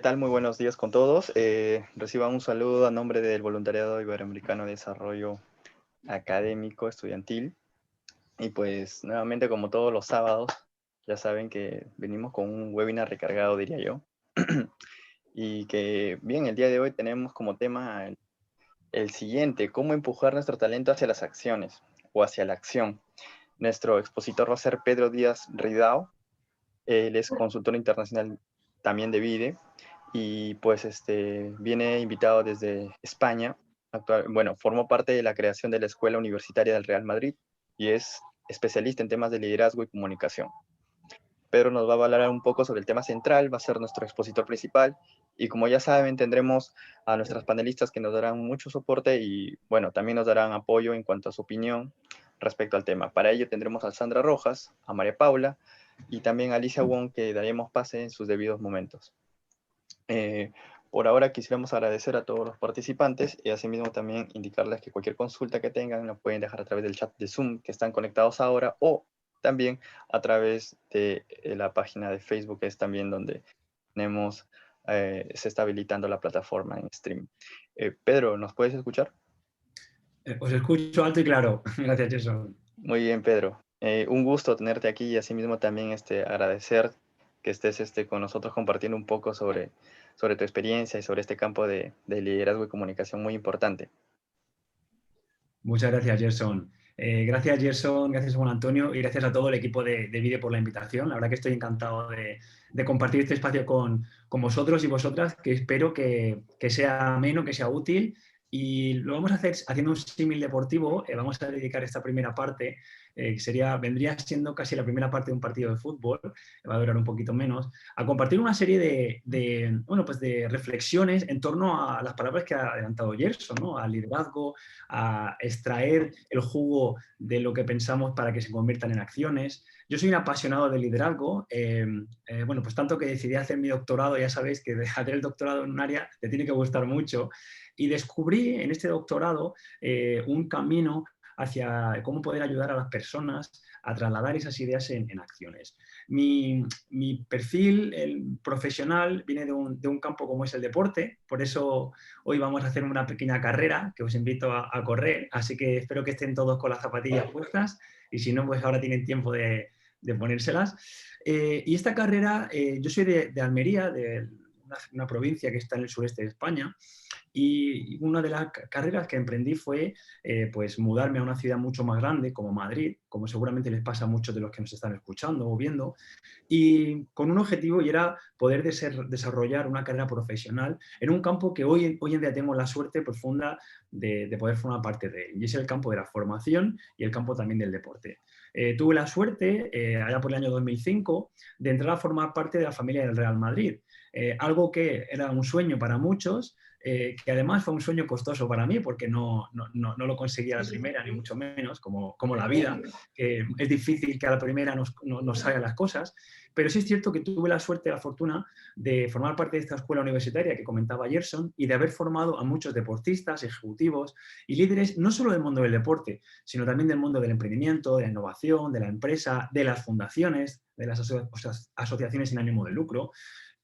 tal? Muy buenos días con todos. Reciban un saludo a nombre del Voluntariado Iberoamericano de Desarrollo Académico Estudiantil. Y pues nuevamente, como todos los sábados, ya saben que venimos con un webinar recargado, diría yo. Y que bien, el día de hoy tenemos como tema el siguiente: cómo empujar nuestro talento hacia las acciones o hacia la acción. Nuestro expositor va a ser Pedro Díaz Ridao. Él es consultor internacional también de VIDE y pues viene invitado desde España. Bueno, formó parte de la creación de la Escuela Universitaria del Real Madrid y es especialista en temas de liderazgo y comunicación. Pedro nos va a hablar un poco sobre el tema central, va a ser nuestro expositor principal y como ya saben tendremos a nuestras panelistas que nos darán mucho soporte y bueno, también nos darán apoyo en cuanto a su opinión respecto al tema. Para ello tendremos a Sandra Rojas, a María Paula y también a Alicia Wong, que daremos pase en sus debidos momentos. Eh, por ahora quisiéramos agradecer a todos los participantes y asimismo también indicarles que cualquier consulta que tengan la pueden dejar a través del chat de Zoom que están conectados ahora o también a través de la página de Facebook, que es también donde tenemos, se está habilitando la plataforma en stream. Pedro, ¿nos puedes escuchar? Os escucho alto y claro. Gracias, Jason. Muy bien, Pedro. Un gusto tenerte aquí y asimismo también agradecer que estés con nosotros compartiendo un poco sobre tu experiencia y sobre este campo de liderazgo y comunicación muy importante. Muchas gracias, Gerson. Gracias, Gerson, gracias, Juan Antonio, y gracias a todo el equipo de Vide por la invitación. La verdad que estoy encantado de compartir este espacio con vosotros y vosotras, que espero que sea ameno, que sea útil. Y lo vamos a hacer haciendo un símil deportivo. Vamos a dedicar esta primera parte, que vendría siendo casi la primera parte de un partido de fútbol, va a durar un poquito menos, a compartir una serie de reflexiones en torno a las palabras que ha adelantado Gerson, ¿no? Al liderazgo, a extraer el jugo de lo que pensamos para que se conviertan en acciones. Yo soy un apasionado del liderazgo, pues tanto que decidí hacer mi doctorado. Ya sabéis que hacer el doctorado en un área te tiene que gustar mucho, y descubrí en este doctorado un camino hacia cómo poder ayudar a las personas a trasladar esas ideas en acciones. Mi perfil profesional viene de un campo como es el deporte, por eso hoy vamos a hacer una pequeña carrera que os invito a correr, así que espero que estén todos con las zapatillas puestas y si no, pues ahora tienen tiempo de ponérselas. Y esta carrera, yo soy de Almería, de una provincia que está en el sureste de España, y una de las carreras que emprendí fue pues mudarme a una ciudad mucho más grande como Madrid, como seguramente les pasa a muchos de los que nos están escuchando o viendo, y con un objetivo, y era poder desarrollar una carrera profesional en un campo que hoy en día tengo la suerte profunda de poder formar parte de él, y es el campo de la formación y el campo también del deporte. Tuve la suerte, allá por el año 2005, de entrar a formar parte de la familia del Real Madrid, algo que era un sueño para muchos, que además fue un sueño costoso para mí porque no lo conseguía a la primera, ni mucho menos, como la vida, que es difícil que a la primera nos salgan las cosas, pero sí es cierto que tuve la suerte y la fortuna de formar parte de esta escuela universitaria que comentaba Gerson y de haber formado a muchos deportistas, ejecutivos y líderes, no solo del mundo del deporte, sino también del mundo del emprendimiento, de la innovación, de la empresa, de las fundaciones, de las asociaciones sin ánimo de lucro,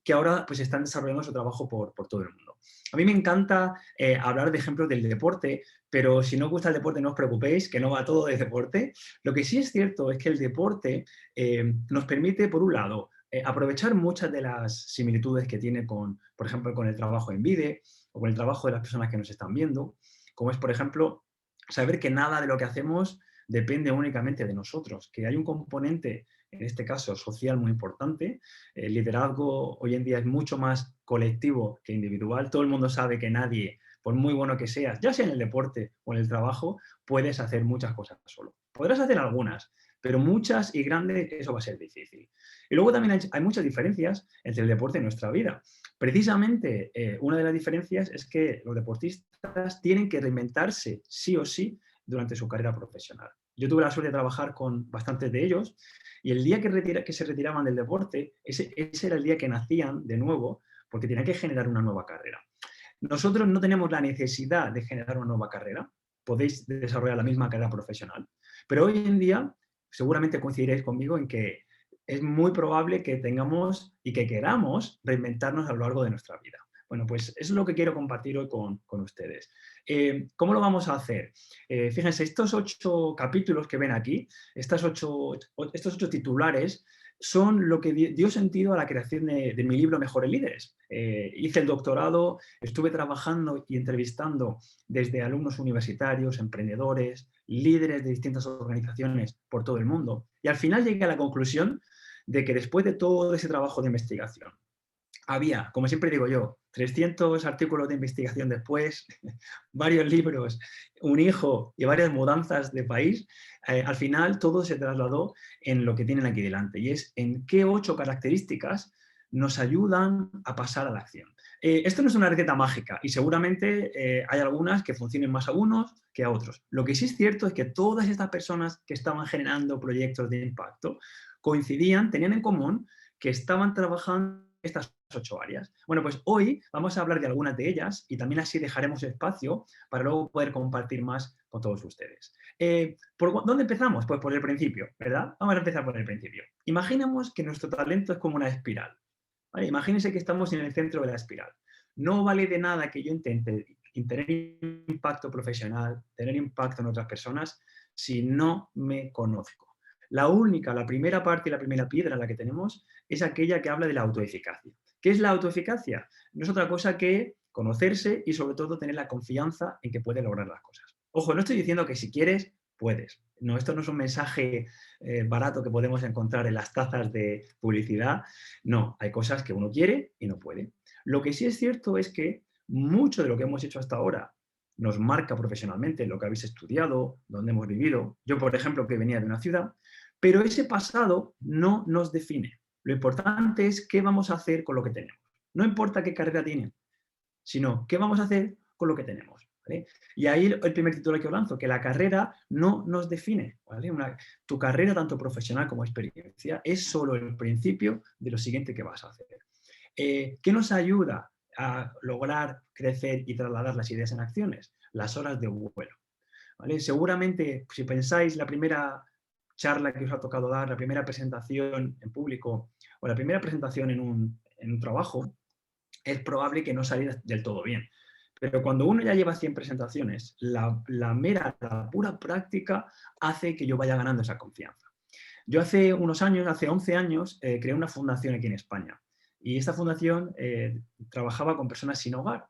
que ahora pues están desarrollando su trabajo por todo el mundo. A mí me encanta hablar de ejemplos del deporte, pero si no os gusta el deporte no os preocupéis, que no va todo de deporte. Lo que sí es cierto es que el deporte nos permite, por un lado, aprovechar muchas de las similitudes que tiene con, por ejemplo, con el trabajo en Vide o con el trabajo de las personas que nos están viendo, como es, por ejemplo, saber que nada de lo que hacemos depende únicamente de nosotros, que hay un componente, en este caso social, muy importante. El liderazgo hoy en día es mucho más colectivo que individual. Todo el mundo sabe que nadie, por muy bueno que seas, ya sea en el deporte o en el trabajo, puedes hacer muchas cosas solo. Podrás hacer algunas, pero muchas y grandes, eso va a ser difícil. Y luego también hay muchas diferencias entre el deporte y nuestra vida. Precisamente, una de las diferencias es que los deportistas tienen que reinventarse sí o sí durante su carrera profesional. Yo tuve la suerte de trabajar con bastantes de ellos y el día que se retiraban del deporte, ese era el día que nacían de nuevo porque tenían que generar una nueva carrera. Nosotros no tenemos la necesidad de generar una nueva carrera, podéis desarrollar la misma carrera profesional, pero hoy en día seguramente coincidiréis conmigo en que es muy probable que tengamos y que queramos reinventarnos a lo largo de nuestra vida. Bueno, pues eso es lo que quiero compartir hoy con ustedes. ¿Cómo lo vamos a hacer? Fíjense, estos 8 capítulos que ven aquí, estos 8 titulares, son lo que dio sentido a la creación de mi libro Mejores Líderes. Hice el doctorado, estuve trabajando y entrevistando desde alumnos universitarios, emprendedores, líderes de distintas organizaciones por todo el mundo. Y al final llegué a la conclusión de que después de todo ese trabajo de investigación, había, como siempre digo yo, 300 artículos de investigación después, varios libros, un hijo y varias mudanzas de país, al final todo se trasladó en lo que tienen aquí delante, y es en qué 8 características nos ayudan a pasar a la acción. Esto no es una receta mágica y seguramente hay algunas que funcionen más a unos que a otros. Lo que sí es cierto es que todas estas personas que estaban generando proyectos de impacto coincidían, tenían en común que estaban trabajando estas 8 áreas. Bueno, pues hoy vamos a hablar de algunas de ellas y también así dejaremos espacio para luego poder compartir más con todos ustedes. ¿Por dónde empezamos? Pues por el principio, ¿verdad? Vamos a empezar por el principio. Imaginemos que nuestro talento es como una espiral. ¿Vale? Imagínense que estamos en el centro de la espiral. No vale de nada que yo intente tener impacto profesional, tener impacto en otras personas, si no me conozco. La primera parte y la primera piedra la que tenemos es aquella que habla de la autoeficacia. ¿Qué es la autoeficacia? No es otra cosa que conocerse y sobre todo tener la confianza en que puedes lograr las cosas. Ojo, no estoy diciendo que si quieres, puedes. No, esto no es un mensaje barato que podemos encontrar en las tazas de publicidad. No, hay cosas que uno quiere y no puede. Lo que sí es cierto es que mucho de lo que hemos hecho hasta ahora nos marca profesionalmente, lo que habéis estudiado, donde hemos vivido. Yo, por ejemplo, que venía de una ciudad, pero ese pasado no nos define. Lo importante es qué vamos a hacer con lo que tenemos. No importa qué carrera tienen, sino qué vamos a hacer con lo que tenemos. ¿Vale? Y ahí el primer título que os lanzo, que la carrera no nos define. ¿Vale? Tu carrera, tanto profesional como experiencia, es solo el principio de lo siguiente que vas a hacer. ¿Qué nos ayuda a lograr crecer y trasladar las ideas en acciones? Las horas de vuelo. ¿Vale? Seguramente, si pensáis la primera charla que os ha tocado dar, la primera presentación en público o la primera presentación en un trabajo, es probable que no saliera del todo bien. Pero cuando uno ya lleva 100 presentaciones, la pura práctica hace que yo vaya ganando esa confianza. Yo hace unos años, hace 11 años, creé una fundación aquí en España. Y esta fundación trabajaba con personas sin hogar.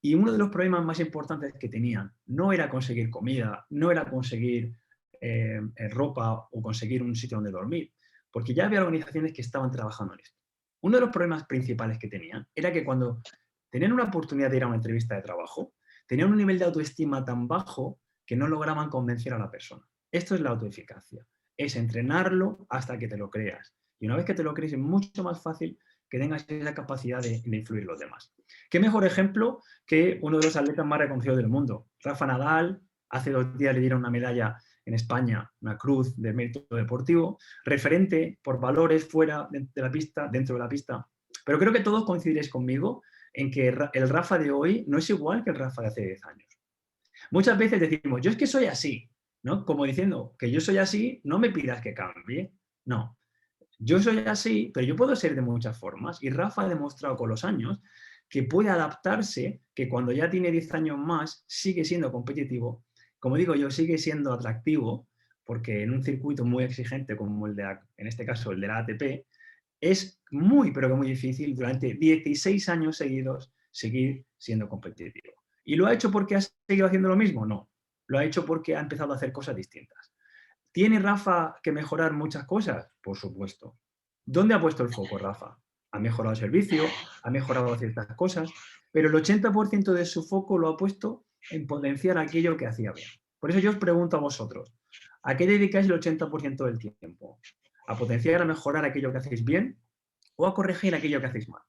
Y uno de los problemas más importantes que tenían no era conseguir comida, no era conseguir ropa o conseguir un sitio donde dormir, porque ya había organizaciones que estaban trabajando en esto. Uno de los problemas principales que tenían era que cuando tenían una oportunidad de ir a una entrevista de trabajo, tenían un nivel de autoestima tan bajo que no lograban convencer a la persona. Esto es la autoeficacia. Es entrenarlo hasta que te lo creas. Y una vez que te lo crees es mucho más fácil que tengas esa capacidad de influir en los demás. ¿Qué mejor ejemplo que uno de los atletas más reconocidos del mundo? Rafa Nadal, hace 2 días le dieron una medalla en España, una cruz de mérito deportivo, referente por valores fuera de la pista, dentro de la pista. Pero creo que todos coincidiréis conmigo en que el Rafa de hoy no es igual que el Rafa de hace 10 años. Muchas veces decimos, yo es que soy así, ¿no? Como diciendo que yo soy así, no me pidas que cambie. No, yo soy así, pero yo puedo ser de muchas formas. Y Rafa ha demostrado con los años que puede adaptarse, que cuando ya tiene 10 años más sigue siendo competitivo. Como digo yo, sigue siendo atractivo, porque en un circuito muy exigente como el de, en este caso, el de la ATP, es muy, pero que muy difícil durante 16 años seguidos seguir siendo competitivo. ¿Y lo ha hecho porque ha seguido haciendo lo mismo? No. Lo ha hecho porque ha empezado a hacer cosas distintas. ¿Tiene Rafa que mejorar muchas cosas? Por supuesto. ¿Dónde ha puesto el foco Rafa? Ha mejorado el servicio, ha mejorado ciertas cosas, pero el 80% de su foco lo ha puesto en potenciar aquello que hacía bien. Por eso yo os pregunto a vosotros, ¿a qué dedicáis el 80% del tiempo? ¿A potenciar, a mejorar aquello que hacéis bien o a corregir aquello que hacéis mal?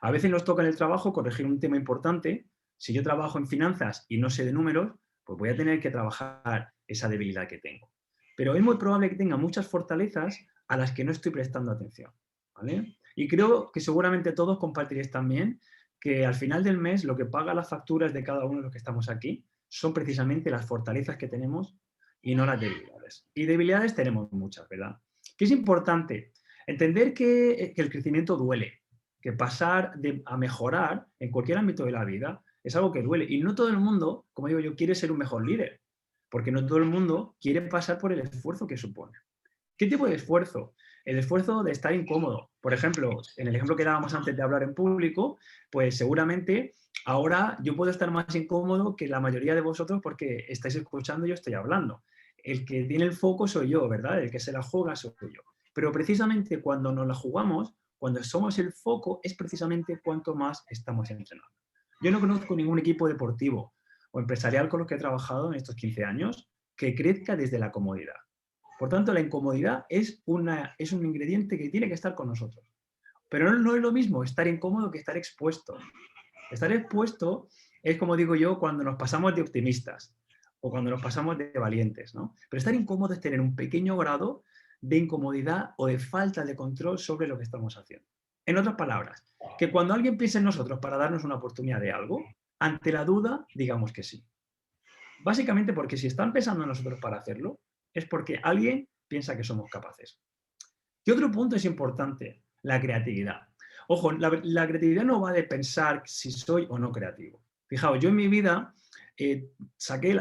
A veces nos toca en el trabajo corregir un tema importante. Si yo trabajo en finanzas y no sé de números, pues voy a tener que trabajar esa debilidad que tengo. Pero es muy probable que tenga muchas fortalezas a las que no estoy prestando atención. ¿Vale? Y creo que seguramente todos compartiréis también que al final del mes lo que paga las facturas de cada uno de los que estamos aquí son precisamente las fortalezas que tenemos y no las debilidades. Y debilidades tenemos muchas, ¿verdad? ¿Qué es importante? Entender que el crecimiento duele, que pasar a mejorar en cualquier ámbito de la vida es algo que duele. Y no todo el mundo, como digo yo, quiere ser un mejor líder, porque no todo el mundo quiere pasar por el esfuerzo que supone. ¿Qué tipo de esfuerzo? El esfuerzo de estar incómodo. Por ejemplo, en el ejemplo que dábamos antes de hablar en público, pues seguramente ahora yo puedo estar más incómodo que la mayoría de vosotros porque estáis escuchando y yo estoy hablando. El que tiene el foco soy yo, ¿verdad? El que se la juega soy yo. Pero precisamente cuando nos la jugamos, cuando somos el foco, es precisamente cuanto más estamos entrenando. Yo no conozco ningún equipo deportivo o empresarial con los que he trabajado en estos 15 años que crezca desde la comodidad. Por tanto, la incomodidad es un ingrediente que tiene que estar con nosotros. Pero no es lo mismo estar incómodo que estar expuesto. Estar expuesto es, como digo yo, cuando nos pasamos de optimistas o cuando nos pasamos de valientes, ¿no? Pero estar incómodo es tener un pequeño grado de incomodidad o de falta de control sobre lo que estamos haciendo. En otras palabras, que cuando alguien piensa en nosotros para darnos una oportunidad de algo, ante la duda, digamos que sí. Básicamente porque si están pensando en nosotros para hacerlo, es porque alguien piensa que somos capaces. ¿Qué otro punto es importante? La creatividad. Ojo, la creatividad no va de pensar si soy o no creativo. Fijaos, yo en mi vida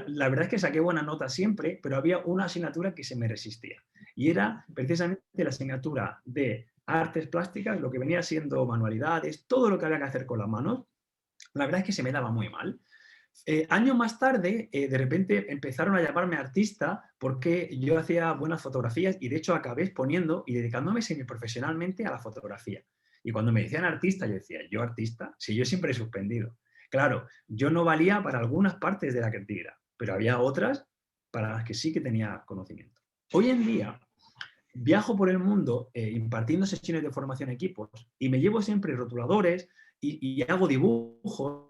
la verdad es que saqué buena nota siempre, pero había una asignatura que se me resistía. Y era precisamente la asignatura de artes plásticas, lo que venía siendo manualidades, todo lo que había que hacer con las manos. La verdad es que se me daba muy mal. Años más tarde, de repente empezaron a llamarme artista porque yo hacía buenas fotografías y de hecho acabé exponiendo y dedicándome semiprofesionalmente a la fotografía. Y cuando me decían artista, yo decía, ¿yo artista? Si yo siempre he suspendido. Claro, yo no valía para algunas partes de la creatividad, pero había otras para las que sí que tenía conocimiento. Hoy en día viajo por el mundo impartiendo sesiones de formación a equipos y me llevo siempre rotuladores y hago dibujos,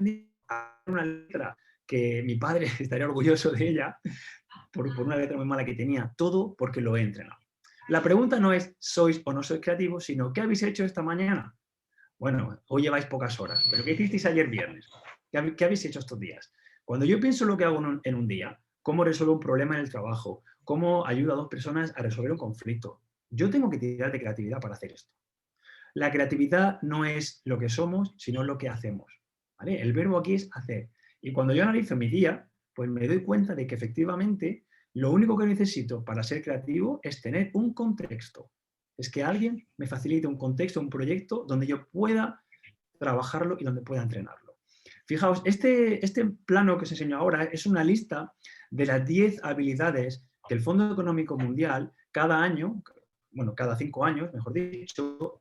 una letra que mi padre estaría orgulloso de ella, por una letra muy mala que tenía, todo porque lo he entrenado. La pregunta no es ¿sois o no sois creativos?, sino ¿qué habéis hecho esta mañana? Bueno, hoy lleváis pocas horas, pero ¿qué hicisteis ayer viernes? ¿Qué habéis hecho estos días? Cuando yo pienso lo que hago en un día, cómo resuelvo un problema en el trabajo, cómo ayudo a dos personas a resolver un conflicto, yo tengo que tirar de creatividad para hacer esto. La creatividad no es lo que somos, sino lo que hacemos. ¿Vale? El verbo aquí es hacer. Y cuando yo analizo mi día, pues me doy cuenta de que efectivamente lo único que necesito para ser creativo es tener un contexto. Es que alguien me facilite un contexto, un proyecto donde yo pueda trabajarlo y donde pueda entrenarlo. Fijaos, este plano que os enseño ahora es una lista de las 10 habilidades que el Fondo Económico Mundial cada año, bueno, cada 5 años, mejor dicho,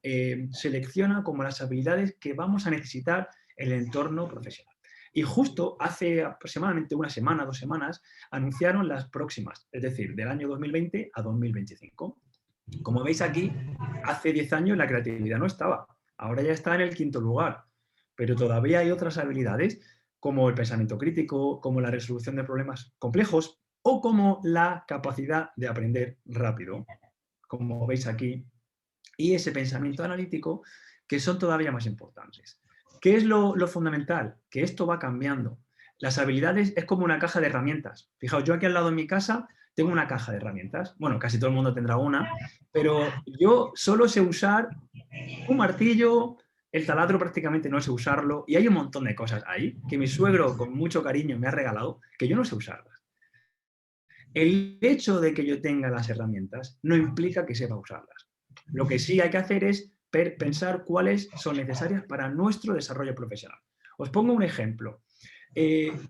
selecciona como las habilidades que vamos a necesitar en el entorno profesional. Y justo hace aproximadamente una semana, 2 semanas, anunciaron las próximas, es decir, del año 2020 a 2025. Como veis aquí, hace 10 años la creatividad no estaba, ahora ya está en el 5º lugar, pero todavía hay otras habilidades como el pensamiento crítico, como la resolución de problemas complejos o como la capacidad de aprender rápido, como veis aquí, y ese pensamiento analítico, que son todavía más importantes. ¿Qué es lo fundamental? Que esto va cambiando. Las habilidades es como una caja de herramientas. Fijaos, yo aquí al lado de mi casa tengo una caja de herramientas. Bueno, casi todo el mundo tendrá una, pero yo solo sé usar un martillo, el taladro prácticamente no sé usarlo, y hay un montón de cosas ahí que mi suegro con mucho cariño me ha regalado que yo no sé usarlas. El hecho de que yo tenga las herramientas no implica que sepa usarlas. Lo que sí hay que hacer es pensar cuáles son necesarias para nuestro desarrollo profesional. Os pongo un ejemplo.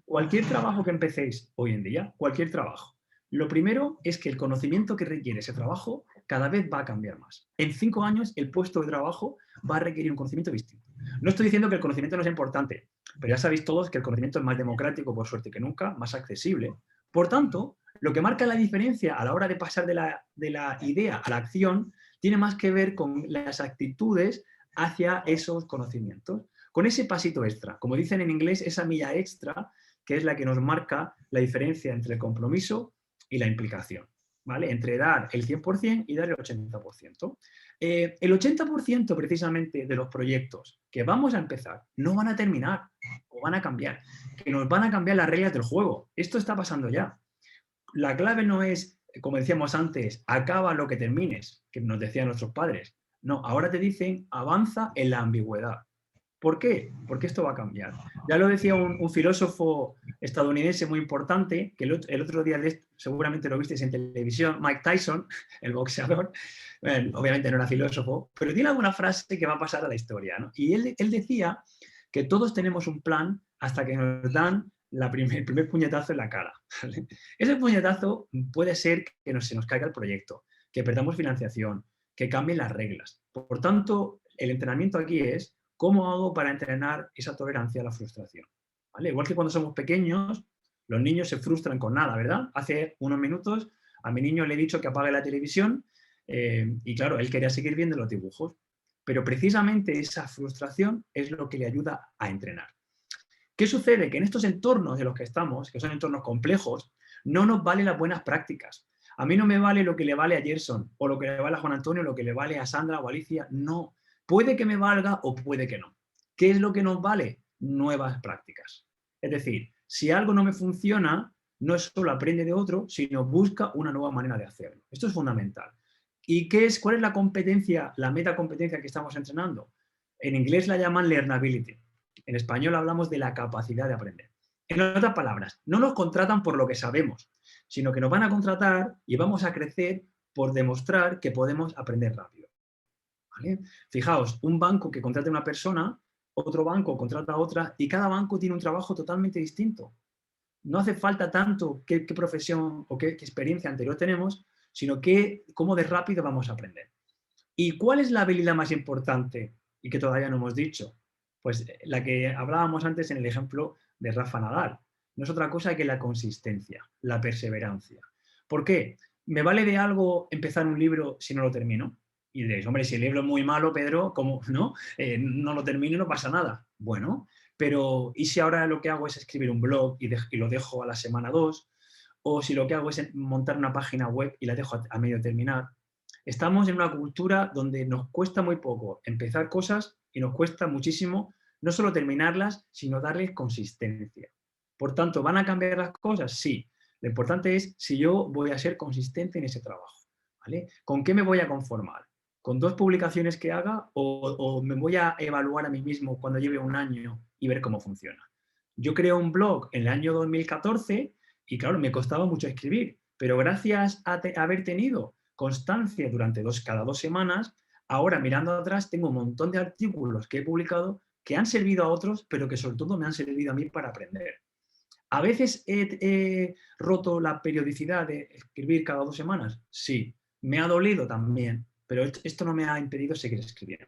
Cualquier trabajo que empecéis hoy en día, cualquier trabajo, lo primero es que el conocimiento que requiere ese trabajo cada vez va a cambiar más. En 5 años el puesto de trabajo va a requerir un conocimiento distinto. No estoy diciendo que el conocimiento no sea importante, pero ya sabéis todos que el conocimiento es más democrático, por suerte que nunca, más accesible. Por tanto, lo que marca la diferencia a la hora de pasar de la idea a la acción tiene más que ver con las actitudes hacia esos conocimientos, con ese pasito extra. Como dicen en inglés, esa milla extra, que es la que nos marca la diferencia entre el compromiso y la implicación, ¿vale? Entre dar el 100% y dar el 80%. El 80% precisamente de los proyectos que vamos a empezar no van a terminar o van a cambiar, que nos van a cambiar las reglas del juego. Esto está pasando ya. La clave no es, como decíamos antes, acaba lo que termines, que nos decían nuestros padres. No, ahora te dicen avanza en la ambigüedad. ¿Por qué? Porque esto va a cambiar. Ya lo decía un filósofo estadounidense muy importante, que el otro día seguramente lo visteis en televisión, Mike Tyson, el boxeador, obviamente no era filósofo, pero tiene alguna frase que va a pasar a la historia, ¿no? Y él decía que todos tenemos un plan hasta que nos dan el primer puñetazo en la cara. ¿Vale? Ese puñetazo puede ser que se nos caiga el proyecto, que perdamos financiación, que cambien las reglas. Por tanto, el entrenamiento aquí es cómo hago para entrenar esa tolerancia a la frustración. ¿Vale? Igual que cuando somos pequeños, los niños se frustran con nada, ¿verdad? Hace unos minutos a mi niño le he dicho que apague la televisión y claro, él quería seguir viendo los dibujos. Pero precisamente esa frustración es lo que le ayuda a entrenar. ¿Qué sucede? Que en estos entornos de los que estamos, que son entornos complejos, no nos valen las buenas prácticas. A mí no me vale lo que le vale a Gerson, o lo que le vale a Juan Antonio, o lo que le vale a Sandra o a Alicia. No. Puede que me valga o puede que no. ¿Qué es lo que nos vale? Nuevas prácticas. Es decir, si algo no me funciona, no solo aprende de otro, sino busca una nueva manera de hacerlo. Esto es fundamental. ¿Y cuál es la competencia, la metacompetencia que estamos entrenando? En inglés la llaman learnability. En español hablamos de la capacidad de aprender. En otras palabras, no nos contratan por lo que sabemos, sino que nos van a contratar y vamos a crecer por demostrar que podemos aprender rápido. ¿Vale? Fijaos, un banco que contrata a una persona, otro banco contrata a otra y cada banco tiene un trabajo totalmente distinto. No hace falta tanto qué profesión o qué experiencia anterior tenemos, sino cómo de rápido vamos a aprender. ¿Y cuál es la habilidad más importante y que todavía no hemos dicho? Pues la que hablábamos antes en el ejemplo de Rafa Nadal. No es otra cosa que la consistencia, la perseverancia. ¿Por qué? ¿Me vale de algo empezar un libro si no lo termino? Y diréis, hombre, si el libro es muy malo, Pedro, ¿cómo no? No lo termino y no pasa nada. Bueno, pero ¿y si ahora lo que hago es escribir un blog y lo dejo a la semana 2? O si lo que hago es montar una página web y la dejo a medio terminar. Estamos en una cultura donde nos cuesta muy poco empezar cosas y nos cuesta muchísimo no solo terminarlas, sino darles consistencia. Por tanto, ¿van a cambiar las cosas? Sí. Lo importante es si yo voy a ser consistente en ese trabajo. ¿Vale? ¿Con qué me voy a conformar? ¿Con 2 publicaciones que haga o me voy a evaluar a mí mismo cuando lleve un año y ver cómo funciona? Yo creé un blog en el año 2014 y claro, me costaba mucho escribir, pero gracias a haber tenido constancia durante cada 2 semanas, ahora mirando atrás tengo un montón de artículos que he publicado que han servido a otros, pero que sobre todo me han servido a mí para aprender. ¿A veces he roto la periodicidad de escribir cada 2 semanas? Sí. ¿Me ha dolido? También. Pero esto no me ha impedido seguir escribiendo.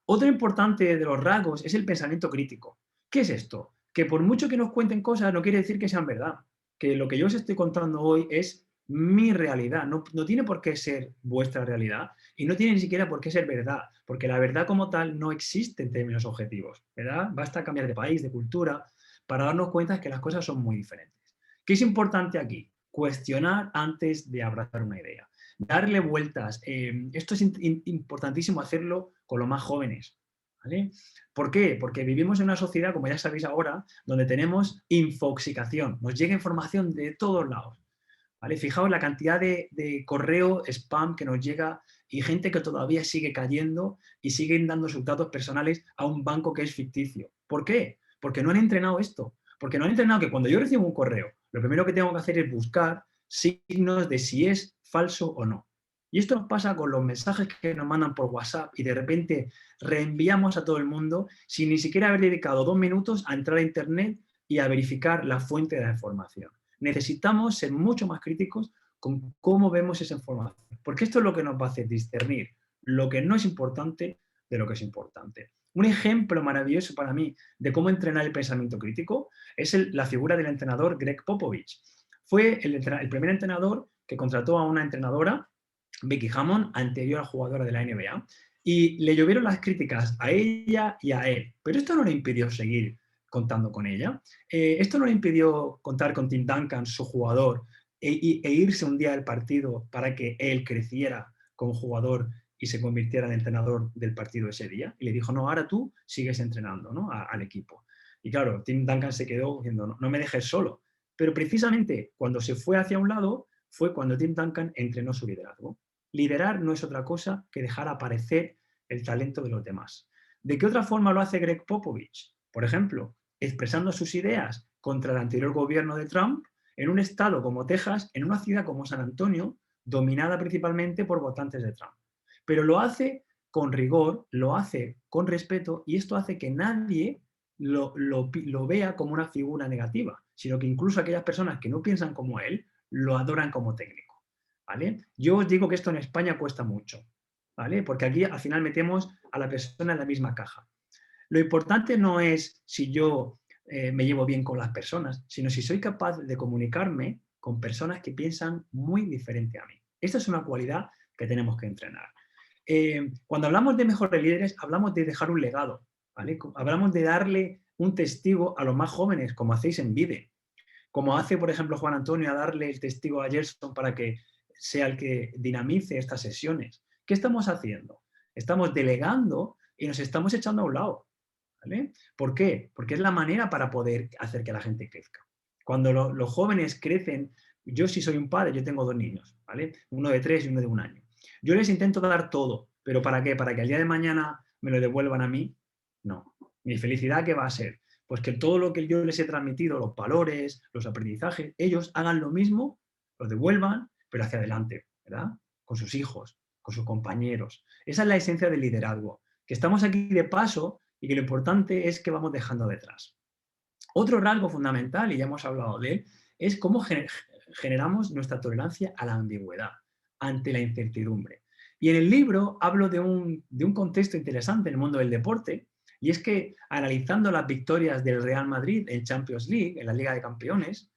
Otro importante de los rasgos es el pensamiento crítico. ¿Qué es esto? Que por mucho que nos cuenten cosas no quiere decir que sean verdad. Que lo que yo os estoy contando hoy es mi realidad. No tiene por qué ser vuestra realidad y no tiene ni siquiera por qué ser verdad, porque la verdad como tal no existe en términos objetivos. ¿Verdad? Basta cambiar de país, de cultura, para darnos cuenta que las cosas son muy diferentes. ¿Qué es importante aquí? Cuestionar antes de abrazar una idea. Darle vueltas. Esto es importantísimo hacerlo con los más jóvenes. ¿Vale? ¿Por qué? Porque vivimos en una sociedad, como ya sabéis ahora, donde tenemos infoxicación. Nos llega información de todos lados. ¿Vale? Fijaos la cantidad de correo spam que nos llega y gente que todavía sigue cayendo y siguen dando sus datos personales a un banco que es ficticio. ¿Por qué? Porque no han entrenado esto. Porque no han entrenado que cuando yo recibo un correo, lo primero que tengo que hacer es buscar signos de si es falso o no. Y esto nos pasa con los mensajes que nos mandan por WhatsApp y de repente reenviamos a todo el mundo sin ni siquiera haber dedicado 2 minutos a entrar a Internet y a verificar la fuente de la información. Necesitamos ser mucho más críticos con cómo vemos esa información, porque esto es lo que nos va a hacer discernir lo que no es importante de lo que es importante. Un ejemplo maravilloso para mí de cómo entrenar el pensamiento crítico es la figura del entrenador Greg Popovich. Fue el primer entrenador que contrató a una entrenadora, Becky Hammon, anterior a jugadora de la NBA, y le llovieron las críticas a ella y a él, pero esto no le impidió seguir contando con ella. Esto no le impidió contar con Tim Duncan, su jugador, e irse un día al partido para que él creciera como jugador y se convirtiera en entrenador del partido ese día. Y le dijo, no, ahora tú sigues entrenando, ¿no? al equipo. Y claro, Tim Duncan se quedó diciendo, no me dejes solo. Pero precisamente cuando se fue hacia un lado fue cuando Tim Duncan entrenó su liderazgo. Liderar no es otra cosa que dejar aparecer el talento de los demás. ¿De qué otra forma lo hace Greg Popovich? Por ejemplo, expresando sus ideas contra el anterior gobierno de Trump en un estado como Texas, en una ciudad como San Antonio, dominada principalmente por votantes de Trump. Pero lo hace con rigor, lo hace con respeto y esto hace que nadie lo vea como una figura negativa, sino que incluso aquellas personas que no piensan como él lo adoran como técnico. ¿Vale? Yo os digo que esto en España cuesta mucho, ¿vale? Porque aquí al final metemos a la persona en la misma caja. Lo importante no es si yo me llevo bien con las personas, sino si soy capaz de comunicarme con personas que piensan muy diferente a mí. Esta es una cualidad que tenemos que entrenar. Cuando hablamos de mejores líderes, hablamos de dejar un legado, ¿vale? Hablamos de darle un testigo a los más jóvenes, como hacéis en Vide. Como hace, por ejemplo, Juan Antonio, a darle el testigo a Gerson para que sea el que dinamice estas sesiones. ¿Qué estamos haciendo? Estamos delegando y nos estamos echando a un lado. ¿Vale? ¿Por qué? Porque es la manera para poder hacer que la gente crezca. Cuando los jóvenes crecen, yo sí soy un padre, yo tengo 2 niños, ¿vale? Uno de 3 y uno de 1 año. Yo les intento dar todo, pero ¿para qué? ¿Para que el día de mañana me lo devuelvan a mí? No. ¿Mi felicidad qué va a ser? Pues que todo lo que yo les he transmitido, los valores, los aprendizajes, ellos hagan lo mismo, lo devuelvan, pero hacia adelante, ¿verdad? Con sus hijos, con sus compañeros. Esa es la esencia del liderazgo, que estamos aquí de paso y que lo importante es que vamos dejando detrás. Otro rasgo fundamental, y ya hemos hablado de él, es cómo generamos nuestra tolerancia a la ambigüedad, ante la incertidumbre. Y en el libro hablo de un contexto interesante en el mundo del deporte, y es que analizando las victorias del Real Madrid en Champions League, en la Liga de Campeones,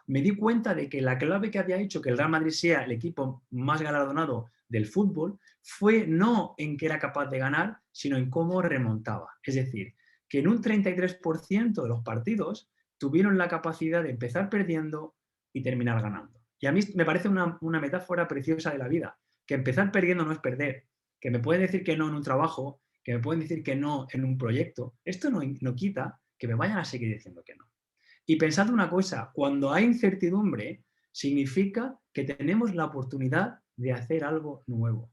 me di cuenta de que la clave que había hecho que el Real Madrid sea el equipo más galardonado del fútbol fue no en que era capaz de ganar, sino en cómo remontaba. Es decir, que en un 33% de los partidos tuvieron la capacidad de empezar perdiendo y terminar ganando. Y a mí me parece una metáfora preciosa de la vida, que empezar perdiendo no es perder, que me pueden decir que no en un trabajo, que me pueden decir que no en un proyecto. Esto no quita que me vayan a seguir diciendo que no. Y pensad una cosa, cuando hay incertidumbre, significa que tenemos la oportunidad de hacer algo nuevo.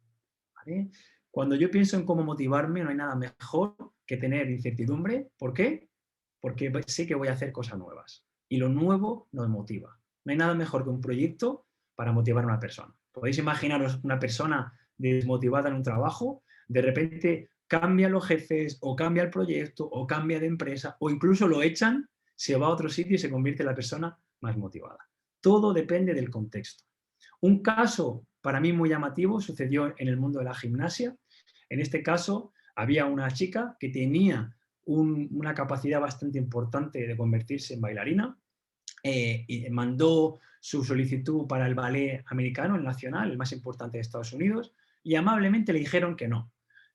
¿Vale? Cuando yo pienso en cómo motivarme, no hay nada mejor que tener incertidumbre. ¿Por qué? Porque sé que voy a hacer cosas nuevas. Y lo nuevo nos motiva. No hay nada mejor que un proyecto para motivar a una persona. Podéis imaginaros una persona desmotivada en un trabajo, de repente cambia los jefes, o cambia el proyecto, o cambia de empresa, o incluso lo echan, se va a otro sitio y se convierte en la persona más motivada. Todo depende del contexto. Un caso para mí muy llamativo sucedió en el mundo de la gimnasia. En este caso, había una chica que tenía una capacidad bastante importante de convertirse en bailarina y mandó su solicitud para el ballet americano, el nacional, el más importante de Estados Unidos, y amablemente le dijeron que no.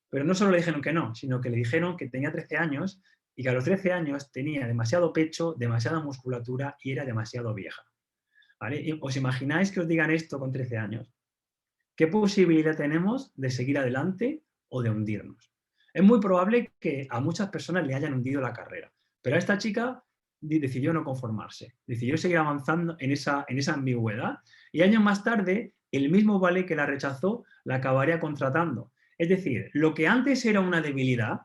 Pero no solo le dijeron que no, sino que le dijeron que tenía 13 años y que a los 13 años tenía demasiado pecho, demasiada musculatura y era demasiado vieja. ¿Vale? ¿Os imagináis que os digan esto con 13 años? ¿Qué posibilidad tenemos de seguir adelante o de hundirnos? Es muy probable que a muchas personas le hayan hundido la carrera, pero a esta chica decidió no conformarse, decidió seguir avanzando en esa ambigüedad y años más tarde el mismo ballet que la rechazó la acabaría contratando. Es decir, lo que antes era una debilidad,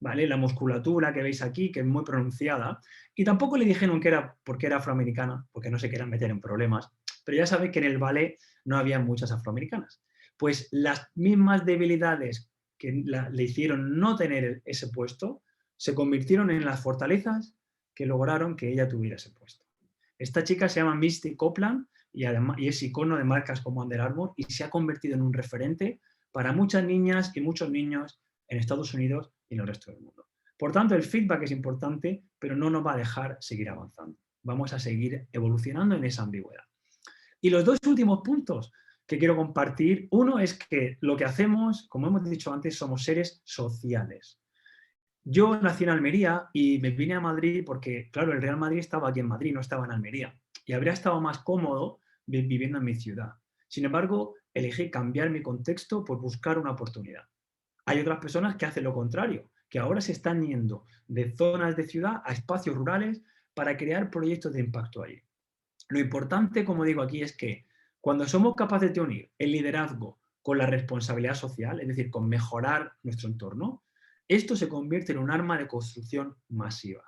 ¿vale? La musculatura que veis aquí, que es muy pronunciada, y tampoco le dijeron que era porque era afroamericana, porque no se quieran meter en problemas, pero ya sabéis que en el ballet no había muchas afroamericanas. Pues las mismas debilidades que le hicieron no tener ese puesto, se convirtieron en las fortalezas que lograron que ella tuviera ese puesto. Esta chica se llama Misty Copeland y es icono de marcas como Under Armour y se ha convertido en un referente para muchas niñas y muchos niños en Estados Unidos y en el resto del mundo. Por tanto, el feedback es importante, pero no nos va a dejar seguir avanzando. Vamos a seguir evolucionando en esa ambigüedad. Y los dos últimos puntos que quiero compartir, uno es que lo que hacemos, como hemos dicho antes, somos seres sociales. Yo nací en Almería y me vine a Madrid porque, claro, el Real Madrid estaba aquí en Madrid, no estaba en Almería. Y habría estado más cómodo viviendo en mi ciudad. Sin embargo, elegí cambiar mi contexto por buscar una oportunidad. Hay otras personas que hacen lo contrario, que ahora se están yendo de zonas de ciudad a espacios rurales para crear proyectos de impacto allí. Lo importante, como digo aquí, es que Cuando somos capaces de unir el liderazgo con la responsabilidad social, es decir, con mejorar nuestro entorno, esto se convierte en un arma de construcción masiva.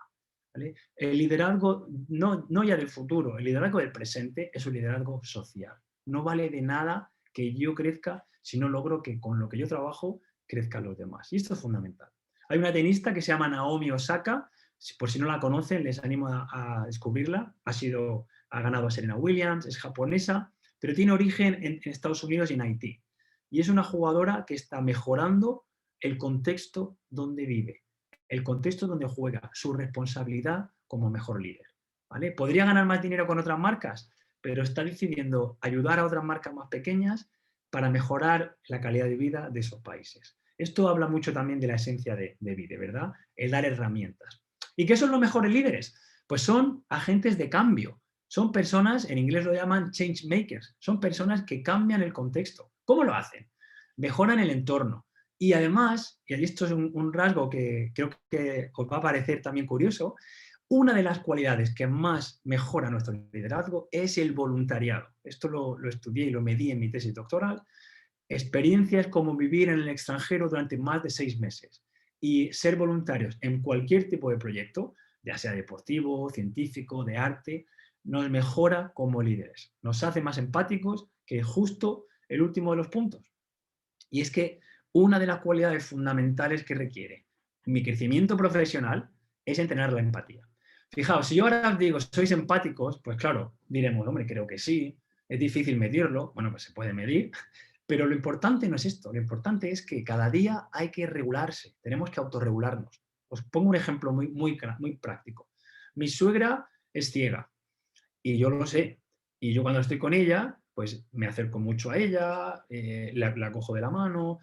¿Vale? El liderazgo, no ya del futuro, el liderazgo del presente es un liderazgo social. No vale de nada que yo crezca si no logro que con lo que yo trabajo crezcan los demás. Y esto es fundamental. Hay una tenista que se llama Naomi Osaka, por si no la conocen, les animo a descubrirla. Ha ganado a Serena Williams, es japonesa, pero tiene origen en Estados Unidos y en Haití. Y es una jugadora que está mejorando el contexto donde vive, el contexto donde juega, su responsabilidad como mejor líder. ¿Vale? Podría ganar más dinero con otras marcas, pero está decidiendo ayudar a otras marcas más pequeñas para mejorar la calidad de vida de esos países. Esto habla mucho también de la esencia de Vide, ¿verdad? El dar herramientas. ¿Y qué son los mejores líderes? Pues son agentes de cambio. Son personas, en inglés lo llaman change makers, son personas que cambian el contexto. ¿Cómo lo hacen? Mejoran el entorno. Y además, y esto es un rasgo que creo que os va a parecer también curioso, una de las cualidades que más mejora nuestro liderazgo es el voluntariado. Esto lo estudié y lo medí en mi tesis doctoral. Experiencias como vivir en el extranjero durante más de 6 meses y ser voluntarios en cualquier tipo de proyecto, ya sea deportivo, científico, de arte, nos mejora como líderes. Nos hace más empáticos, que es justo el último de los puntos. Y es que una de las cualidades fundamentales que requiere mi crecimiento profesional es entrenar la empatía. Fijaos, si yo ahora os digo, ¿sois empáticos? Pues claro, diremos, hombre, creo que sí, es difícil medirlo, bueno, pues se puede medir, pero lo importante no es esto, lo importante es que cada día hay que regularse, tenemos que autorregularnos. Os pongo un ejemplo muy práctico. Mi suegra es ciega y yo lo sé. Y yo cuando estoy con ella, pues me acerco mucho a ella, la cojo de la mano,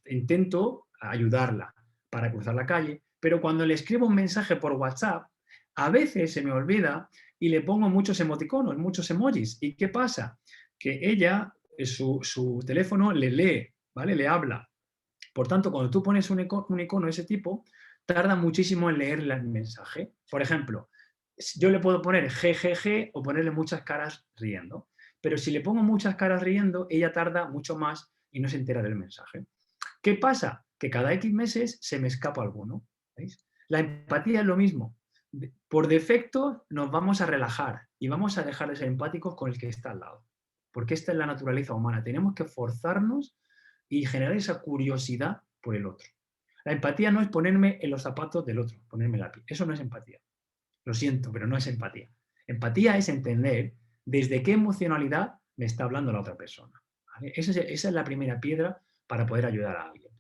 intento ayudarla para cruzar la calle, pero cuando le escribo un mensaje por WhatsApp, a veces se me olvida y le pongo muchos emoticonos, muchos emojis. ¿Y qué pasa? Que ella, su teléfono le lee, ¿vale? Le habla. Por tanto, cuando tú pones un icono de ese tipo, tarda muchísimo en leer el mensaje. Por ejemplo, yo le puedo poner GGG o ponerle muchas caras riendo. Pero si le pongo muchas caras riendo, ella tarda mucho más y no se entera del mensaje. ¿Qué pasa? Que cada X meses se me escapa alguno. ¿Veis? La empatía es lo mismo. Por defecto nos vamos a relajar y vamos a dejar de ser empáticos con el que está al lado. Porque esta es la naturaleza humana. Tenemos que forzarnos y generar esa curiosidad por el otro. La empatía no es ponerme en los zapatos del otro, ponerme la piel. Eso no es empatía. Lo siento, pero no es empatía. Empatía es entender desde qué emocionalidad me está hablando la otra persona. ¿Vale? Esa es la primera piedra para poder ayudar a alguien.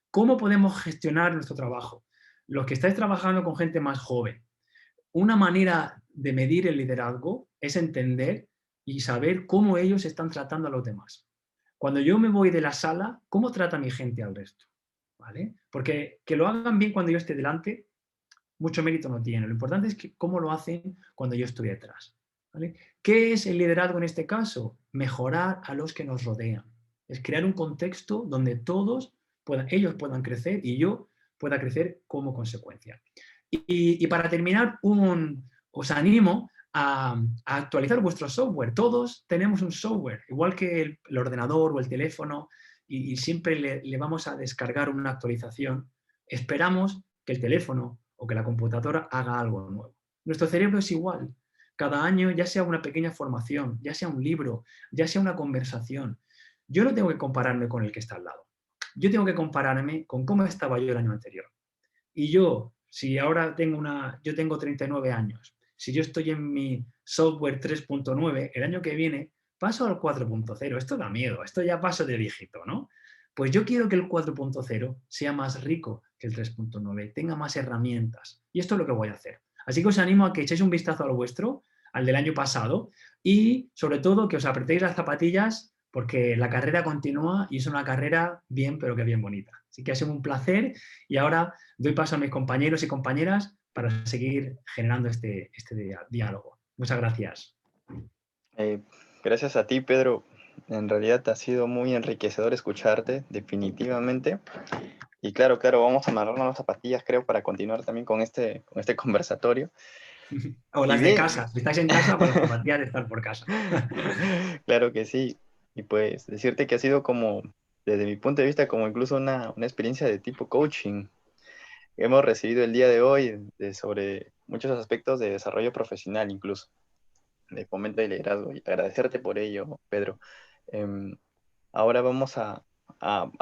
¿Cómo podemos gestionar nuestro trabajo? Los que estáis trabajando con gente más joven, una manera de medir el liderazgo es entender y saber cómo ellos están tratando a los demás. Cuando yo me voy de la sala, ¿cómo trata mi gente al resto? ¿Vale? Porque que lo hagan bien cuando yo esté delante, mucho mérito no tiene. Lo importante es que cómo lo hacen cuando yo estoy detrás. ¿Vale? ¿Qué es el liderazgo en este caso? Mejorar a los que nos rodean. Es crear un contexto donde ellos puedan crecer y yo pueda crecer como consecuencia. Y para terminar, os animo a actualizar vuestro software. Todos tenemos un software, igual que el ordenador o el teléfono, y siempre le vamos a descargar una actualización. Esperamos que el teléfono o que la computadora haga algo nuevo. Nuestro cerebro es igual. Cada año, ya sea una pequeña formación, ya sea un libro, ya sea una conversación, yo no tengo que compararme con el que está al lado. Yo tengo que compararme con cómo estaba yo el año anterior. Y yo, si ahora yo tengo 39 años, si yo estoy en mi software 3.9, el año que viene paso al 4.0. Esto da miedo, esto ya paso de dígito, ¿no? Pues yo quiero que el 4.0 sea más rico que el 3.9, tenga más herramientas. Y esto es lo que voy a hacer. Así que os animo a que echéis un vistazo a lo vuestro, al del año pasado, y sobre todo que os apretéis las zapatillas porque la carrera continúa y es una carrera bien, pero que bien bonita. Así que ha sido un placer y ahora doy paso a mis compañeros y compañeras para seguir generando este diálogo. Muchas gracias. Eh, Gracias a ti, Pedro. En realidad ha sido muy enriquecedor escucharte, definitivamente. Y claro, vamos a amarrarnos las zapatillas, creo, para continuar también con este conversatorio. O Y las de bien, casa. Si estáis en casa, pues las zapatillas de estar por casa. claro que sí. Y pues decirte que ha sido como, desde mi punto de vista, como incluso una experiencia de tipo coaching que hemos recibido el día de hoy sobre muchos aspectos de desarrollo profesional, incluso de fomento de liderazgo. Y agradecerte por ello, Pedro. Em, Ahora vamos a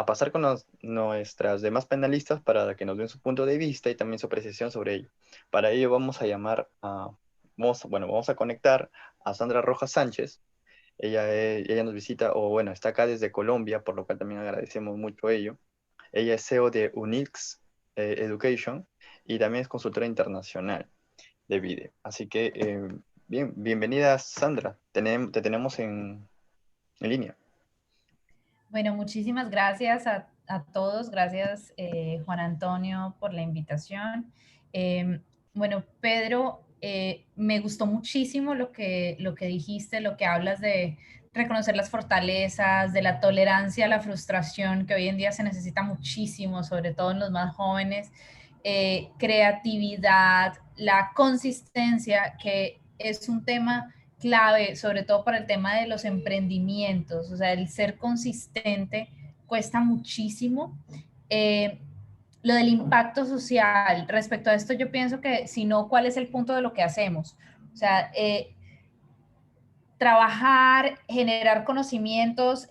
pasar con nuestras demás panelistas para que nos den su punto de vista y también su apreciación sobre ello. Para ello vamos a llamar vamos a conectar a Sandra Rojas Sánchez. Ella nos visita, o bueno, está acá desde Colombia, por lo cual también agradecemos mucho ello. Ella es CEO de Unix Education y también es consultora internacional de VIDE. Así que, bienvenida Sandra, te tenemos en línea. Bueno, muchísimas gracias a todos. Gracias, Juan Antonio, por la invitación. Bueno, Pedro, me gustó muchísimo lo que dijiste, lo que hablas de reconocer las fortalezas, de la tolerancia a la frustración, que hoy en día se necesita muchísimo, sobre todo en los más jóvenes, creatividad, la consistencia, que es un tema clave, sobre todo para el tema de los emprendimientos, o sea, el ser consistente cuesta muchísimo. Eh, lo del impacto social, respecto a esto yo pienso que si no, ¿cuál es el punto de lo que hacemos? O sea, trabajar, generar conocimientos,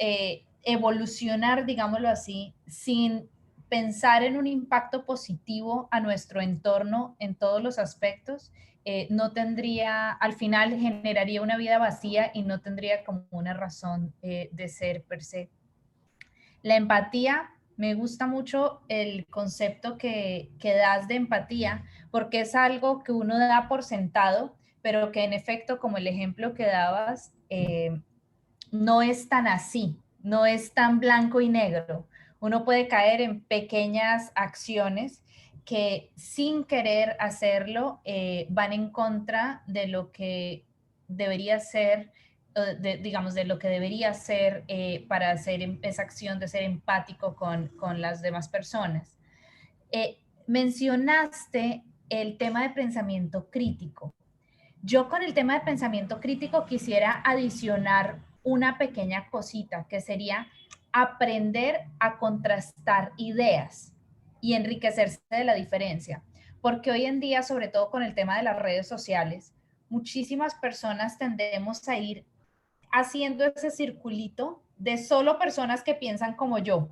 evolucionar, digámoslo así, sin pensar en un impacto positivo a nuestro entorno en todos los aspectos, no tendría, al final generaría una vida vacía y no tendría como una razón de ser per se. La empatía, me gusta mucho el concepto que das de empatía, porque es algo que uno da por sentado, pero que en efecto, como el ejemplo que dabas, no es tan así, no es tan blanco y negro. Uno puede caer en pequeñas acciones que sin querer hacerlo van en contra de lo que debería ser, digamos, de lo que debería ser para hacer esa acción de ser empático con las demás personas. Mencionaste el tema de pensamiento crítico. Yo con el tema de pensamiento crítico quisiera adicionar una pequeña cosita que sería aprender a contrastar ideas y enriquecerse de la diferencia. Porque hoy en día, sobre todo con el tema de las redes sociales, muchísimas personas tendemos a ir haciendo ese circulito de solo personas que piensan como yo.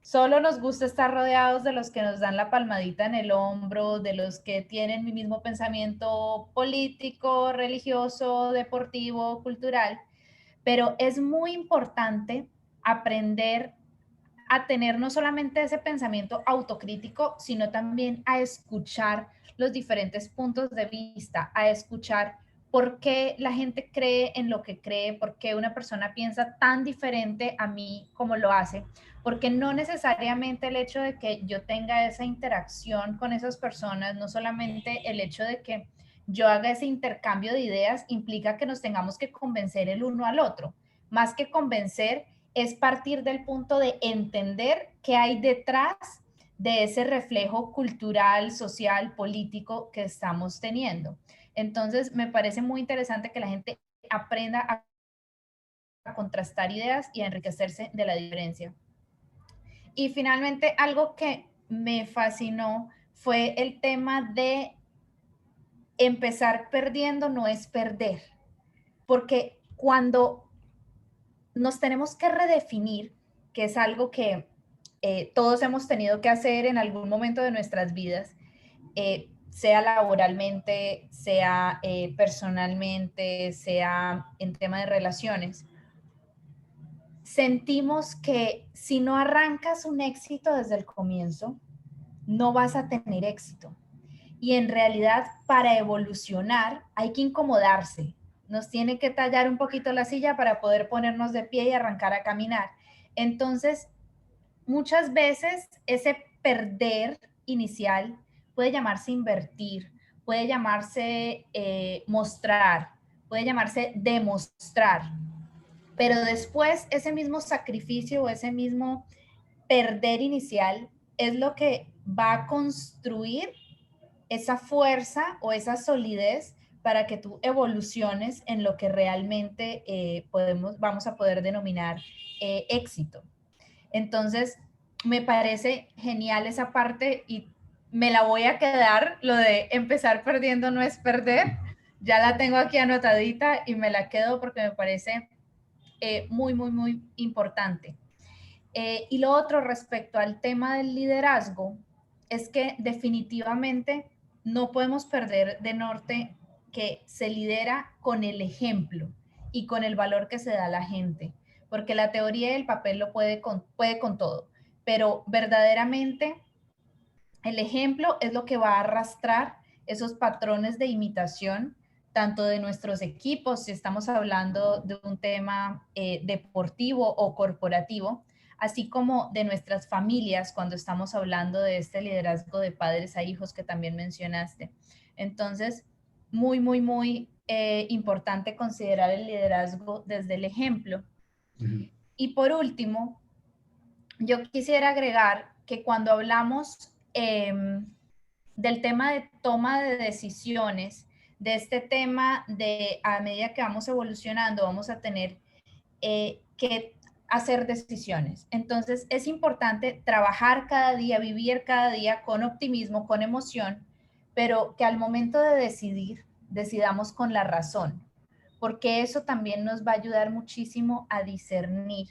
Solo nos gusta estar rodeados de los que nos dan la palmadita en el hombro, de los que tienen mi mismo pensamiento político, religioso, deportivo, cultural, pero es muy importante aprender a tener no solamente ese pensamiento autocrítico, sino también a escuchar los diferentes puntos de vista, a escuchar por qué la gente cree en lo que cree, por qué una persona piensa tan diferente a mí como lo hace, porque no necesariamente el hecho de que yo tenga esa interacción con esas personas, no solamente el hecho de que yo haga ese intercambio de ideas implica que nos tengamos que convencer el uno al otro. Más que convencer, es partir del punto de entender qué hay detrás de ese reflejo cultural, social, político que estamos teniendo. Entonces, me parece muy interesante que la gente aprenda a contrastar ideas y a enriquecerse de la diferencia. Y finalmente, algo que me fascinó fue el tema de empezar perdiendo no es perder, porque cuando nos tenemos que redefinir, que es algo que todos hemos tenido que hacer en algún momento de nuestras vidas, sea laboralmente, sea personalmente, sea en tema de relaciones, sentimos que si no arrancas un éxito desde el comienzo, no vas a tener éxito. Y en realidad, para evolucionar, hay que incomodarse. Nos tiene que tallar un poquito la silla para poder ponernos de pie y arrancar a caminar. Entonces, muchas veces ese perder inicial puede llamarse invertir, puede llamarse mostrar, puede llamarse demostrar. Pero después ese mismo sacrificio o ese mismo perder inicial es lo que va a construir esa fuerza o esa solidez para que tú evoluciones en lo que realmente vamos a poder denominar éxito. Entonces, me parece genial esa parte y me la voy a quedar, lo de empezar perdiendo no es perder. Ya la tengo aquí anotadita y me la quedo porque me parece muy, muy, muy importante. Y lo otro respecto al tema del liderazgo es que definitivamente no podemos perder de norte que se lidera con el ejemplo y con el valor que se da a la gente, porque la teoría del papel lo puede con todo, pero verdaderamente el ejemplo es lo que va a arrastrar esos patrones de imitación, tanto de nuestros equipos, si estamos hablando de un tema deportivo o corporativo, así como de nuestras familias cuando estamos hablando de este liderazgo de padres a hijos que también mencionaste. Entonces, muy, muy, muy importante considerar el liderazgo desde el ejemplo. Y por último, yo quisiera agregar que cuando hablamos del tema de toma de decisiones, de este tema de a medida que vamos evolucionando, vamos a tener que hacer decisiones. Entonces es importante trabajar cada día, vivir cada día con optimismo, con emoción, pero que al momento de decidir, decidamos con la razón, porque eso también nos va a ayudar muchísimo a discernir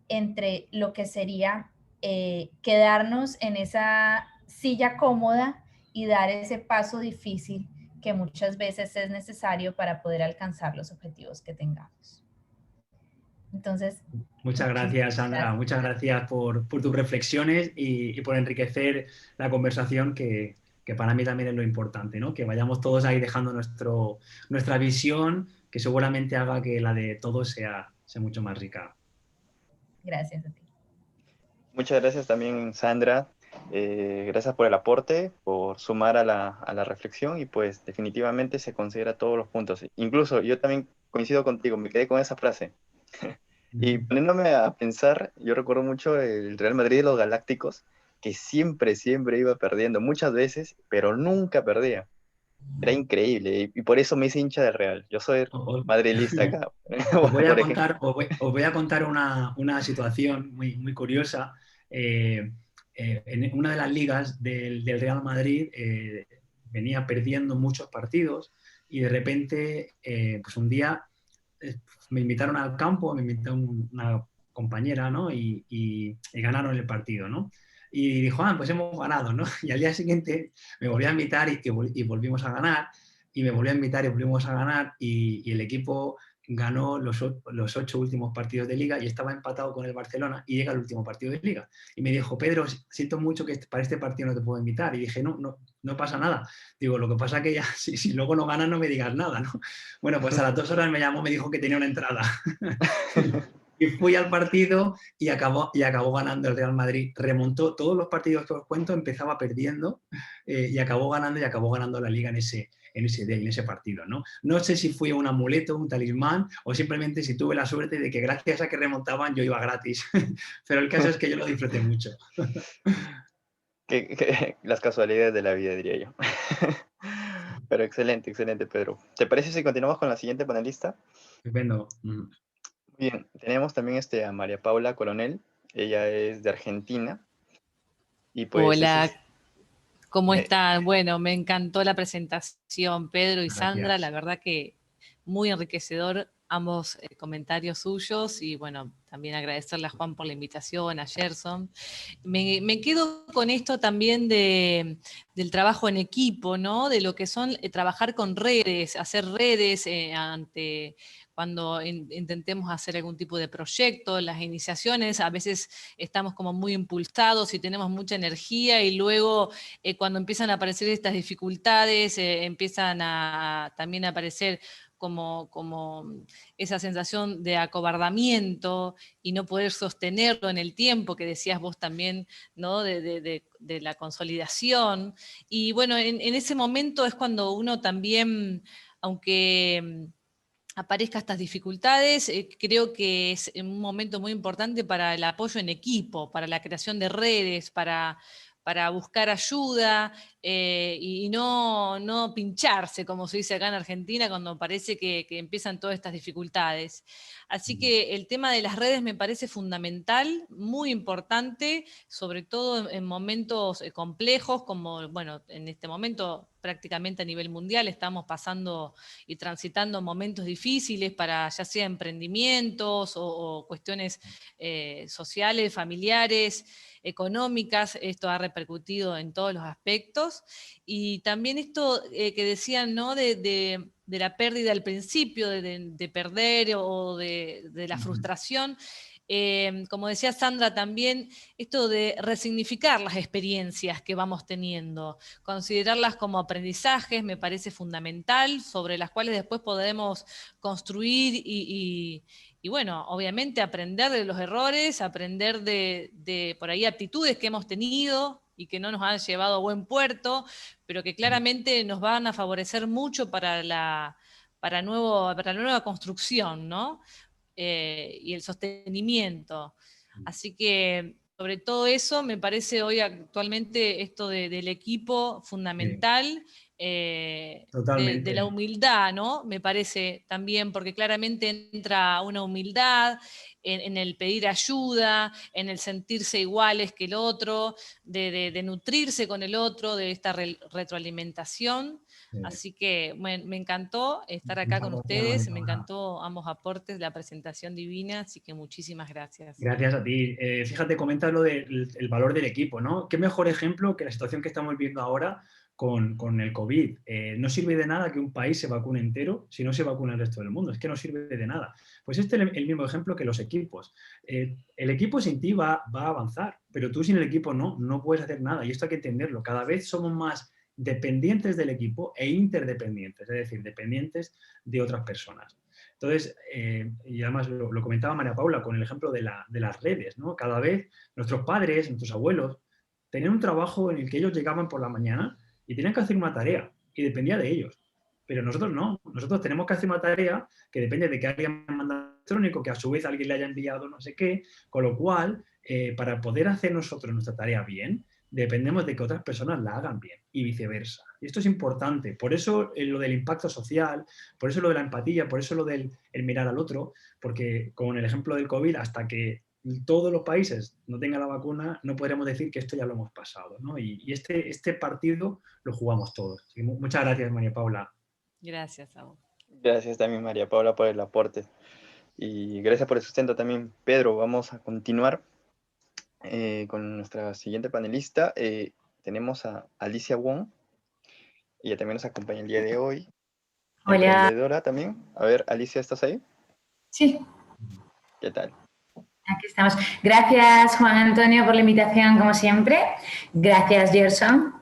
entre lo que sería quedarnos en esa silla cómoda y dar ese paso difícil que muchas veces es necesario para poder alcanzar los objetivos que tengamos. Entonces, muchas gracias, Sandra. Gracias. Muchas gracias por tus reflexiones y por enriquecer la conversación que para mí también es lo importante, ¿no? Que vayamos todos ahí dejando nuestra visión, que seguramente haga que la de todos sea mucho más rica. Gracias a ti. Muchas gracias también, Sandra. Gracias por el aporte, por sumar a la reflexión y pues definitivamente se considera todos los puntos. Incluso yo también coincido contigo, me quedé con esa frase. Y poniéndome a pensar, yo recuerdo mucho el Real Madrid de los Galácticos, que siempre, siempre iba perdiendo, muchas veces, pero nunca perdía. Era increíble y por eso me hice hincha del Real. Yo soy madrilista acá, Os voy a por ejemplo. contar, os voy a contar una situación muy, muy curiosa. En una de las ligas del Real Madrid venía perdiendo muchos partidos y de repente, pues un día me invitaron al campo, me invitó una compañera, ¿no? Y ganaron el partido, ¿no? Y dijo, pues hemos ganado, ¿no? Y al día siguiente me volvió a invitar y volvimos a ganar, y me volvió a invitar y volvimos a ganar, y el equipo ganó los 8 últimos partidos de Liga y estaba empatado con el Barcelona y llega el último partido de Liga. Y me dijo, Pedro, siento mucho que para este partido no te puedo invitar. Y dije, no pasa nada. Digo, lo que pasa que ya, si luego no ganas no me digas nada, ¿no? Bueno, pues a las 2 horas me llamó, me dijo que tenía una entrada. Y fui al partido y acabó ganando el Real Madrid. Remontó todos los partidos que os cuento, empezaba perdiendo y acabó ganando la Liga en ese partido, ¿no? No sé si fue un amuleto, un talismán, o simplemente si tuve la suerte de que gracias a que remontaban yo iba gratis. Pero el caso es que yo lo disfruté mucho. Las casualidades de la vida, diría yo. Pero excelente, excelente, Pedro. ¿Te parece si continuamos con la siguiente panelista? Estupendo. Bien, tenemos también a María Paula Coronel. Ella es de Argentina. Y pues Hola, ¿cómo están? Bueno, me encantó la presentación, Pedro y Sandra. Gracias. La verdad que muy enriquecedor ambos comentarios suyos y bueno, también agradecerle a Juan por la invitación, a Gerson. Me quedo con esto también del trabajo en equipo, ¿no? De lo que son trabajar con redes, hacer redes cuando intentemos hacer algún tipo de proyecto, las iniciaciones, a veces estamos como muy impulsados y tenemos mucha energía y luego cuando empiezan a aparecer estas dificultades, empiezan también a aparecer como esa sensación de acobardamiento y no poder sostenerlo en el tiempo que decías vos también, ¿no? de la consolidación. Y bueno, en ese momento es cuando uno también, aunque aparezcan estas dificultades, creo que es un momento muy importante para el apoyo en equipo, para la creación de redes, para para buscar ayuda y no pincharse, como se dice acá en Argentina, cuando parece que empiezan todas estas dificultades. Así que el tema de las redes me parece fundamental, muy importante, sobre todo en momentos complejos, como, bueno, en este momento prácticamente a nivel mundial estamos pasando y transitando momentos difíciles para ya sea emprendimientos o cuestiones sociales, familiares, económicas. Esto ha repercutido en todos los aspectos. Y también esto que decían, ¿no? de la pérdida al principio, de perder o de la frustración. Como decía Sandra también, esto de resignificar las experiencias que vamos teniendo, considerarlas como aprendizajes me parece fundamental, sobre las cuales después podemos construir y bueno, obviamente aprender de los errores, aprender de por ahí aptitudes que hemos tenido y que no nos han llevado a buen puerto, pero que claramente nos van a favorecer mucho para la nueva construcción, ¿no? Y el sostenimiento. Así que sobre todo eso me parece hoy actualmente esto del equipo fundamental, de la humildad, ¿no? Me parece también, porque claramente entra una humildad en el pedir ayuda, en el sentirse iguales que el otro, de nutrirse con el otro, de esta retroalimentación. Así que me encantó estar acá con ustedes, me encantó ambos aportes, la presentación divina, así que muchísimas gracias. Gracias a ti. Fíjate, comentas lo del valor del equipo, ¿no? ¿Qué mejor ejemplo que la situación que estamos viendo ahora con el COVID? No sirve de nada que un país se vacune entero si no se vacuna el resto del mundo, es que no sirve de nada. Pues este es el mismo ejemplo que los equipos. El equipo sin ti va a avanzar, pero tú sin el equipo no puedes hacer nada, y esto hay que entenderlo. Cada vez somos más dependientes del equipo e interdependientes, es decir, dependientes de otras personas. Entonces, y además lo comentaba María Paula con el ejemplo de las redes, ¿no? Cada vez nuestros padres, nuestros abuelos, tenían un trabajo en el que ellos llegaban por la mañana y tenían que hacer una tarea y dependía de ellos. Pero nosotros no, nosotros tenemos que hacer una tarea que depende de que alguien manda electrónico, que a su vez alguien le haya enviado no sé qué, con lo cual, para poder hacer nosotros nuestra tarea bien, dependemos de que otras personas la hagan bien y viceversa. Y esto es importante. Por eso lo del impacto social, por eso lo de la empatía, por eso lo del mirar al otro, porque con el ejemplo del COVID, hasta que todos los países no tengan la vacuna, no podremos decir que esto ya lo hemos pasado, ¿no? Y este partido lo jugamos todos. Así que muchas gracias, María Paula. Gracias a vos. Gracias también, María Paula, por el aporte. Y gracias por el sustento también, Pedro. Vamos a continuar con nuestra siguiente panelista. Tenemos a Alicia Wong. Ella también nos acompaña el día de hoy. Hola. Emprendedora también. A ver, Alicia, ¿estás ahí? Sí. ¿Qué tal? Aquí estamos. Gracias, Juan Antonio, por la invitación, como siempre. Gracias, Gerson.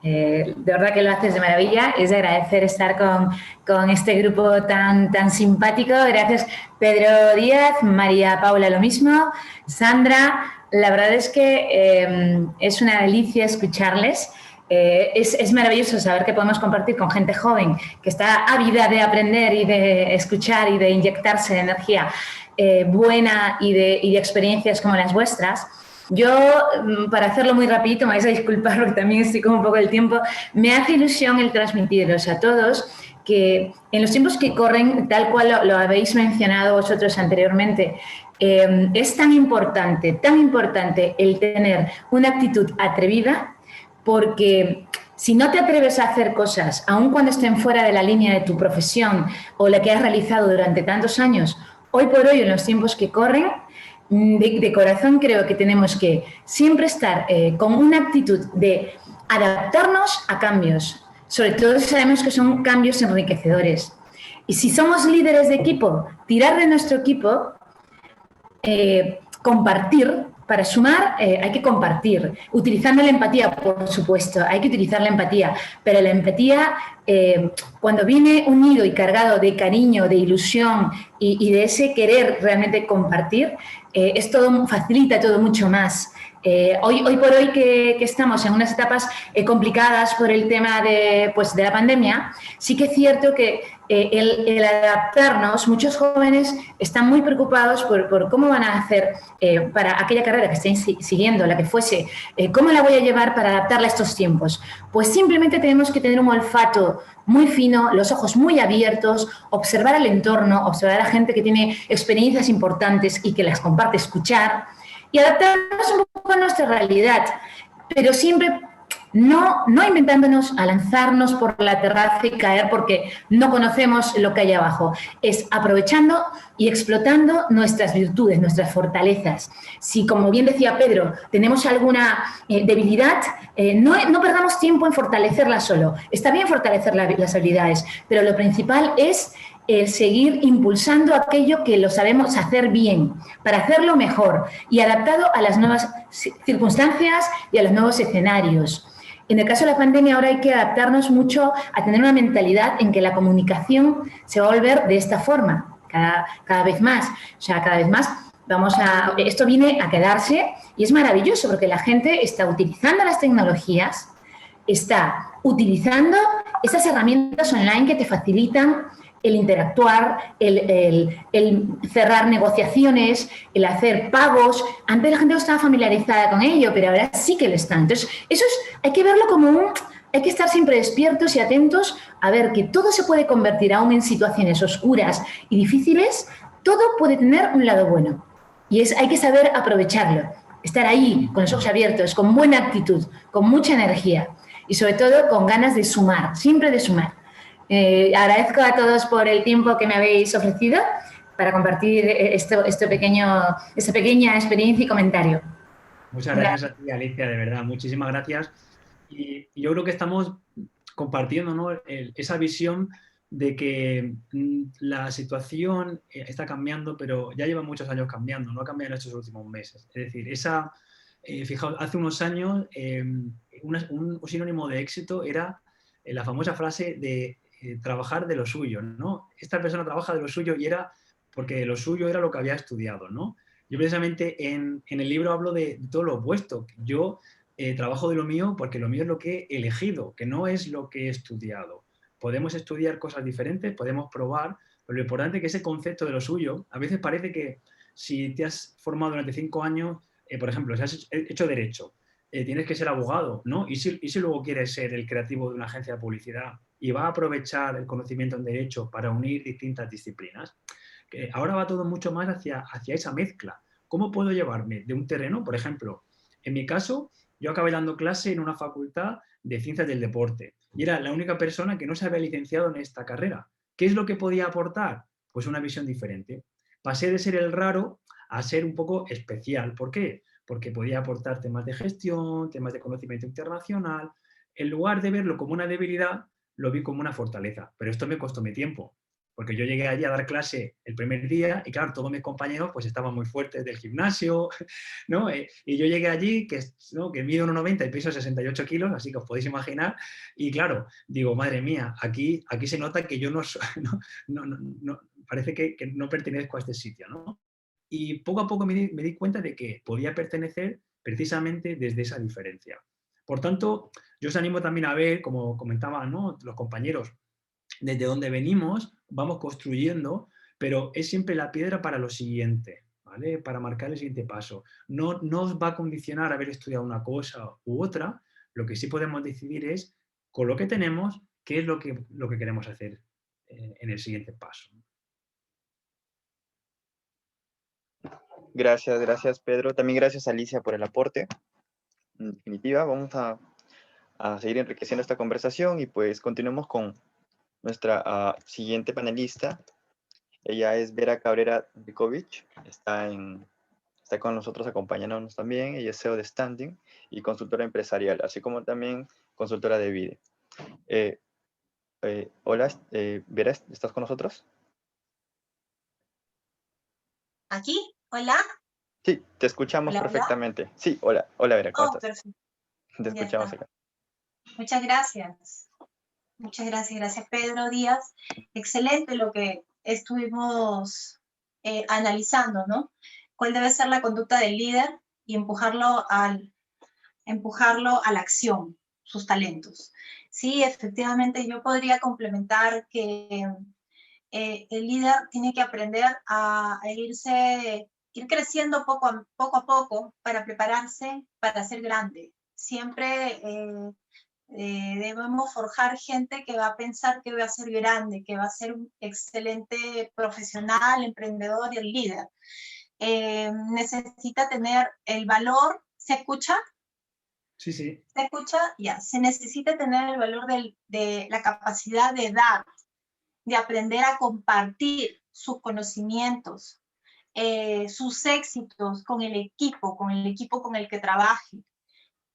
De verdad que lo haces de maravilla. Es de agradecer estar con este grupo tan simpático. Gracias, Pedro Díaz, María Paula, lo mismo, Sandra. La verdad es que es una delicia escucharles. Es maravilloso saber que podemos compartir con gente joven que está ávida de aprender y de escuchar y de inyectarse de energía buena y de experiencias como las vuestras. Yo, para hacerlo muy rapidito, me vais a disculpar porque también estoy con un poco del tiempo, me hace ilusión el transmitiros a todos que en los tiempos que corren, tal cual lo habéis mencionado vosotros anteriormente, es tan importante el tener una actitud atrevida, porque si no te atreves a hacer cosas, aun cuando estén fuera de la línea de tu profesión o la que has realizado durante tantos años, hoy por hoy, en los tiempos que corren, de corazón creo que tenemos que siempre estar con una actitud de adaptarnos a cambios, sobre todo si sabemos que son cambios enriquecedores. Y si somos líderes de equipo, tirar de nuestro equipo, compartir. Para sumar hay que compartir, utilizando la empatía, por supuesto, hay que utilizar la empatía, pero la empatía, cuando viene unido y cargado de cariño, de ilusión y de ese querer realmente compartir, facilita todo mucho más. Hoy por hoy que estamos en unas etapas complicadas por el tema de la pandemia, sí que es cierto que el adaptarnos, muchos jóvenes están muy preocupados por cómo van a hacer para aquella carrera que estén siguiendo, la que fuese, cómo la voy a llevar para adaptarla a estos tiempos. Pues simplemente tenemos que tener un olfato muy fino, los ojos muy abiertos, observar el entorno, observar a la gente que tiene experiencias importantes y que las comparte, escuchar y adaptarnos un poco a nuestra realidad, pero siempre no inventándonos a lanzarnos por la terraza y caer porque no conocemos lo que hay abajo. Es aprovechando y explotando nuestras virtudes, nuestras fortalezas. Si, como bien decía Pedro, tenemos alguna debilidad, no perdamos tiempo en fortalecerla solo. Está bien fortalecer las habilidades, pero lo principal es seguir impulsando aquello que lo sabemos hacer bien, para hacerlo mejor y adaptado a las nuevas circunstancias y a los nuevos escenarios. En el caso de la pandemia ahora hay que adaptarnos mucho a tener una mentalidad en que la comunicación se va a volver de esta forma, cada vez más. O sea, cada vez más esto viene a quedarse y es maravilloso porque la gente está utilizando las tecnologías, está utilizando esas herramientas online que te facilitan el interactuar, el cerrar negociaciones, el hacer pagos. Antes la gente no estaba familiarizada con ello, pero ahora sí que lo están. Entonces, hay que verlo como hay que estar siempre despiertos y atentos a ver que todo se puede convertir aún en situaciones oscuras y difíciles, todo puede tener un lado bueno. Y hay que saber aprovecharlo, estar ahí con los ojos abiertos, con buena actitud, con mucha energía y sobre todo con ganas de sumar, siempre de sumar. Agradezco a todos por el tiempo que me habéis ofrecido para compartir esta pequeña experiencia y comentario. Muchas gracias a ti, Alicia, de verdad, muchísimas gracias. Y yo creo que estamos compartiendo, ¿no?, esa visión de que la situación está cambiando, pero ya lleva muchos años cambiando, no ha cambiado en estos últimos meses. Es decir, fijaos, hace unos años un sinónimo de éxito era la famosa frase de trabajar de lo suyo, ¿no? Esta persona trabaja de lo suyo y era porque lo suyo era lo que había estudiado, ¿no? Yo precisamente en el libro hablo de todo lo opuesto. Yo trabajo de lo mío porque lo mío es lo que he elegido, que no es lo que he estudiado. Podemos estudiar cosas diferentes, podemos probar, pero lo importante es que ese concepto de lo suyo, a veces parece que si te has formado durante 5 años, por ejemplo, si has hecho Derecho, tienes que ser abogado, ¿no? ¿Y si luego quieres ser el creativo de una agencia de publicidad y va a aprovechar el conocimiento en Derecho para unir distintas disciplinas? Que ahora va todo mucho más hacia esa mezcla. ¿Cómo puedo llevarme de un terreno? Por ejemplo, en mi caso, yo acabé dando clase en una facultad de Ciencias del Deporte y era la única persona que no se había licenciado en esta carrera. ¿Qué es lo que podía aportar? Pues una visión diferente. Pasé de ser el raro a ser un poco especial. ¿Por qué? Porque podía aportar temas de gestión, temas de conocimiento internacional. En lugar de verlo como una debilidad, lo vi como una fortaleza. Pero esto me costó mi tiempo, porque yo llegué allí a dar clase el primer día y claro, todos mis compañeros pues estaban muy fuertes del gimnasio, ¿no? Y yo llegué allí que mido 1,90 y peso 68 kilos, así que os podéis imaginar, y claro, digo, madre mía, aquí se nota que yo no parece que no pertenezco a este sitio, ¿no? Y poco a poco me di cuenta de que podía pertenecer precisamente desde esa diferencia. Por tanto, yo os animo también a ver, como comentaban, ¿no?, los compañeros, desde donde venimos, vamos construyendo, pero es siempre la piedra para lo siguiente, ¿vale? Para marcar el siguiente paso. No os va a condicionar haber estudiado una cosa u otra, lo que sí podemos decidir es, con lo que tenemos, qué es lo que queremos hacer en el siguiente paso. Gracias Pedro. También gracias Alicia por el aporte. En definitiva, vamos a seguir enriqueciendo esta conversación y pues continuemos con nuestra siguiente panelista. Ella es Vera Cabrera Vikovic, está con nosotros acompañándonos también. Ella es CEO de Standing y consultora empresarial, así como también consultora de VIDE. Hola, Vera, ¿estás con nosotros? ¿Aquí? ¿Hola? Sí, te escuchamos perfectamente. Hola. Sí, hola Vera, ¿cómo estás? Perfecto. Te escuchamos acá. Muchas gracias. Gracias Pedro Díaz. Excelente lo que estuvimos analizando, ¿no? ¿Cuál debe ser la conducta del líder y empujarlo a la acción, sus talentos. Sí, efectivamente yo podría complementar que el líder tiene que aprender a ir creciendo poco a poco para prepararse para ser grande. Siempre debemos forjar gente que va a pensar que va a ser grande, que va a ser un excelente profesional, emprendedor y el líder. Necesita tener el valor, ¿se escucha? Sí, sí. ¿Se escucha? Ya, se necesita tener el valor de la capacidad de dar, de aprender a compartir sus conocimientos, sus éxitos con el equipo con el que trabaje,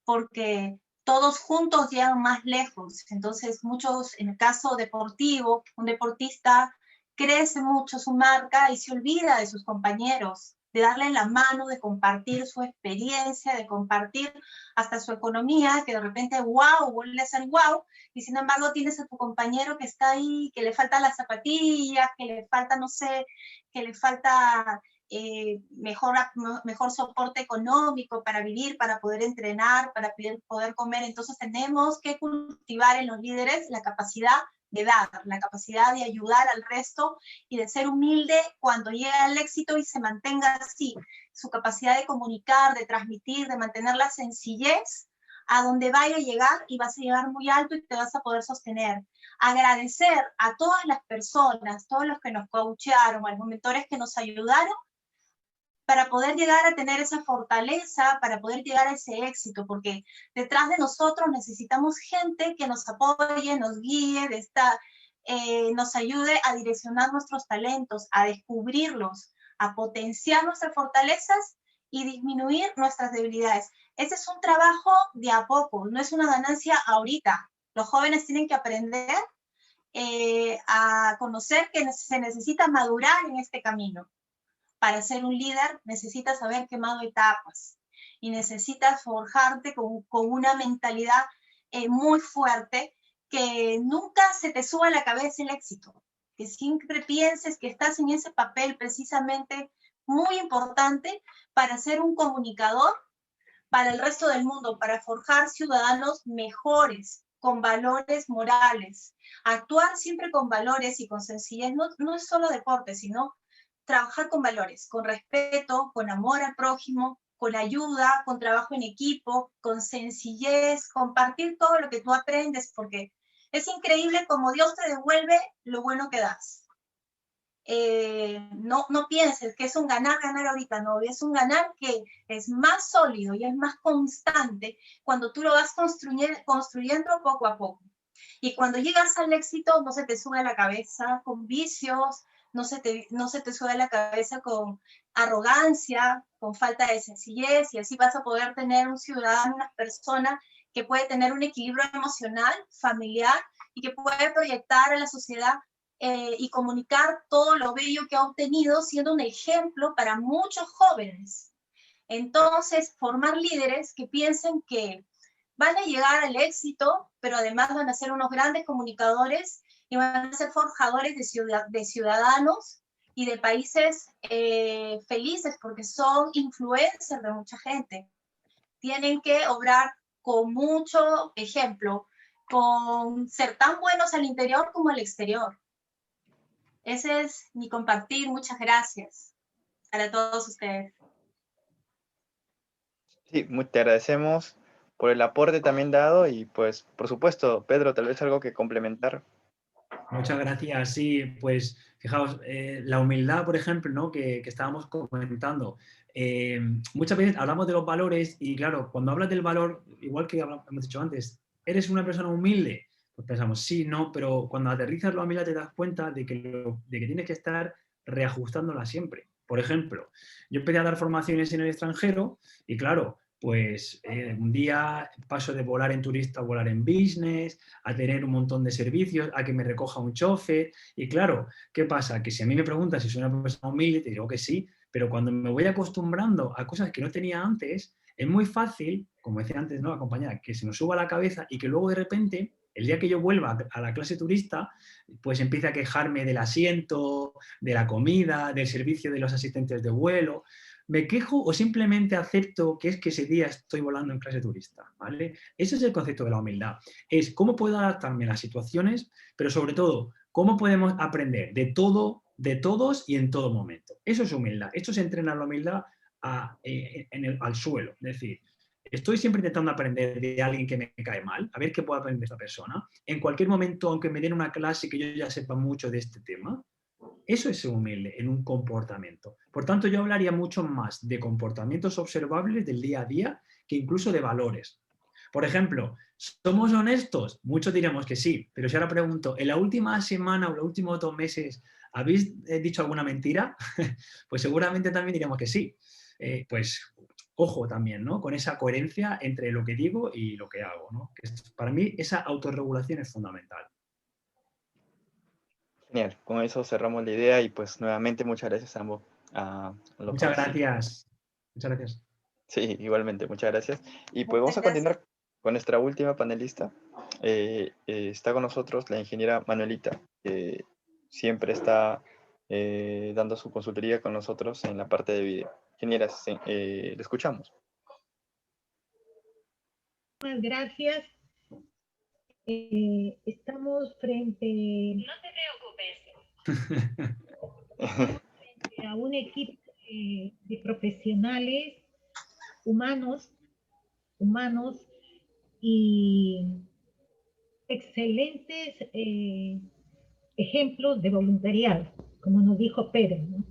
porque todos juntos llegan más lejos. Entonces, muchos, en el caso deportivo, un deportista crece mucho su marca y se olvida de sus compañeros, de darle la mano, de compartir su experiencia, de compartir hasta su economía, que de repente, wow, vuelve a ser wow, y sin embargo tienes a tu compañero que está ahí, que le faltan las zapatillas, que le falta, no sé, que le falta mejor soporte económico para vivir, para poder entrenar, para poder comer. Entonces tenemos que cultivar en los líderes la capacidad de dar, la capacidad de ayudar al resto y de ser humilde cuando llega al éxito y se mantenga así. Su capacidad de comunicar, de transmitir, de mantener la sencillez a donde vaya a llegar, y vas a llegar muy alto y te vas a poder sostener. Agradecer a todas las personas, todos los que nos coachearon, a los mentores que nos ayudaron, para poder llegar a tener esa fortaleza, para poder llegar a ese éxito, porque detrás de nosotros necesitamos gente que nos apoye, nos guíe, nos ayude a direccionar nuestros talentos, a descubrirlos, a potenciar nuestras fortalezas y disminuir nuestras debilidades. Ese es un trabajo de a poco, no es una ganancia ahorita. Los jóvenes tienen que aprender a conocer que se necesita madurar en este camino. Para ser un líder necesitas haber quemado etapas y necesitas forjarte con una mentalidad muy fuerte, que nunca se te suba a la cabeza el éxito, que siempre pienses que estás en ese papel precisamente muy importante para ser un comunicador para el resto del mundo, para forjar ciudadanos mejores, con valores morales. Actuar siempre con valores y con sencillez no es solo deporte, sino trabajar con valores, con respeto, con amor al prójimo, con ayuda, con trabajo en equipo, con sencillez, compartir todo lo que tú aprendes, porque es increíble cómo Dios te devuelve lo bueno que das. No pienses que es un ganar ahorita, no, es un ganar que es más sólido y es más constante cuando tú lo vas construyendo poco a poco. Y cuando llegas al éxito no se te sube a la cabeza con vicios, no se te sube a la cabeza con arrogancia, con falta de sencillez, y así vas a poder tener un ciudadano, una persona que puede tener un equilibrio emocional, familiar, y que puede proyectar a la sociedad y comunicar todo lo bello que ha obtenido, siendo un ejemplo para muchos jóvenes. Entonces, formar líderes que piensen que van a llegar al éxito, pero además van a ser unos grandes comunicadores y van a ser forjadores de ciudadanos y de países felices, porque son influencers de mucha gente. Tienen que obrar con mucho ejemplo, con ser tan buenos al interior como al exterior. Ese es mi compartir. Muchas gracias para todos ustedes. Sí, te agradecemos por el aporte también dado y pues, por supuesto, Pedro, tal vez algo que complementar. Muchas gracias. Sí, pues fijaos, la humildad, por ejemplo, ¿no? que estábamos comentando. Muchas veces hablamos de los valores y claro, cuando hablas del valor, igual que hemos dicho antes, ¿eres una persona humilde? Pues pensamos, sí, no, pero cuando aterrizas la humildad te das cuenta de que tienes que estar reajustándola siempre. Por ejemplo, yo empecé a dar formaciones en el extranjero y claro, pues un día paso de volar en turista a volar en business, a tener un montón de servicios, a que me recoja un chofer. Y claro, ¿qué pasa? Que si a mí me preguntas si soy una persona humilde, te digo que sí, pero cuando me voy acostumbrando a cosas que no tenía antes, es muy fácil, como decía antes, ¿no?, la compañera, que se nos suba a la cabeza y que luego de repente, el día que yo vuelva a la clase turista, pues empiece a quejarme del asiento, de la comida, del servicio de los asistentes de vuelo. ¿Me quejo o simplemente acepto que es que ese día estoy volando en clase turista? ¿Vale? Ese es el concepto de la humildad. Es cómo puedo adaptarme a las situaciones, pero sobre todo, cómo podemos aprender de todo, de todos y en todo momento. Eso es humildad. Esto es entrenar la humildad al suelo. Es decir, estoy siempre intentando aprender de alguien que me cae mal, a ver qué puedo aprender de esta persona. En cualquier momento, aunque me den una clase que yo ya sepa mucho de este tema, eso es ser humilde en un comportamiento. Por tanto, yo hablaría mucho más de comportamientos observables del día a día que incluso de valores. Por ejemplo, ¿somos honestos? Muchos diremos que sí, pero si ahora pregunto, ¿en la última semana o los últimos 2 meses habéis dicho alguna mentira? Pues seguramente también diremos que sí. Pues ojo también, ¿no? Con esa coherencia entre lo que digo y lo que hago, ¿no? Para mí esa autorregulación es fundamental. Genial, con eso cerramos la idea y pues nuevamente muchas gracias a ambos. A los Muchas dos. gracias. Muchas gracias. Sí, igualmente, muchas gracias. Y pues vamos Muchas a gracias. continuar con nuestra última panelista. Está con nosotros la ingeniera Manuelita, que siempre está dando su consultoría con nosotros en la parte de video. Ingeniera, le escuchamos. Muchas gracias. Estamos frente a un equipo de profesionales humanos y excelentes ejemplos de voluntariado, como nos dijo Pedro, ¿no?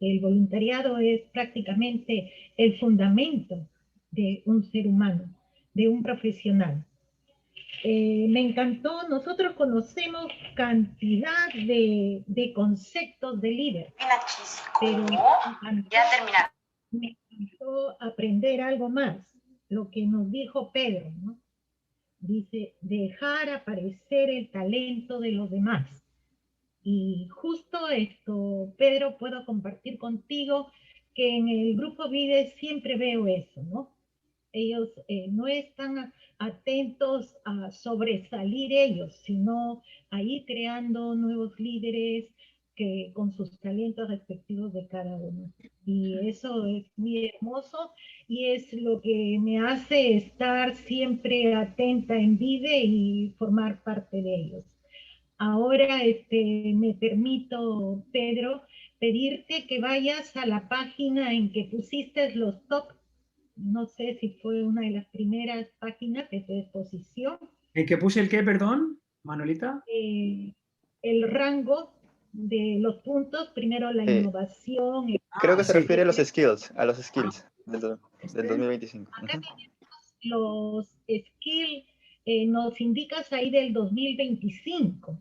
El voluntariado es prácticamente el fundamento de un ser humano, de un profesional. Me encantó, nosotros conocemos cantidad de conceptos de líder, pero me encantó aprender algo más, lo que nos dijo Pedro, ¿no? Dice, dejar aparecer el talento de los demás. Y justo esto, Pedro, puedo compartir contigo que en el grupo VIDE siempre veo eso, ¿no? Ellos no están atentos a sobresalir ellos, sino a ir creando nuevos líderes que, con sus talentos respectivos de cada uno. Y eso es muy hermoso y es lo que me hace estar siempre atenta en VIDE y formar parte de ellos. Ahora me permito, Pedro, pedirte que vayas a la página en que pusiste los top. No sé si fue una de las primeras páginas de tu exposición. ¿En qué puse el qué, perdón, Manuelita? El rango de los puntos, primero la innovación. Creo que se sí. refiere a los skills, del 2025. Acá tenemos los skills, nos indicas ahí del 2025.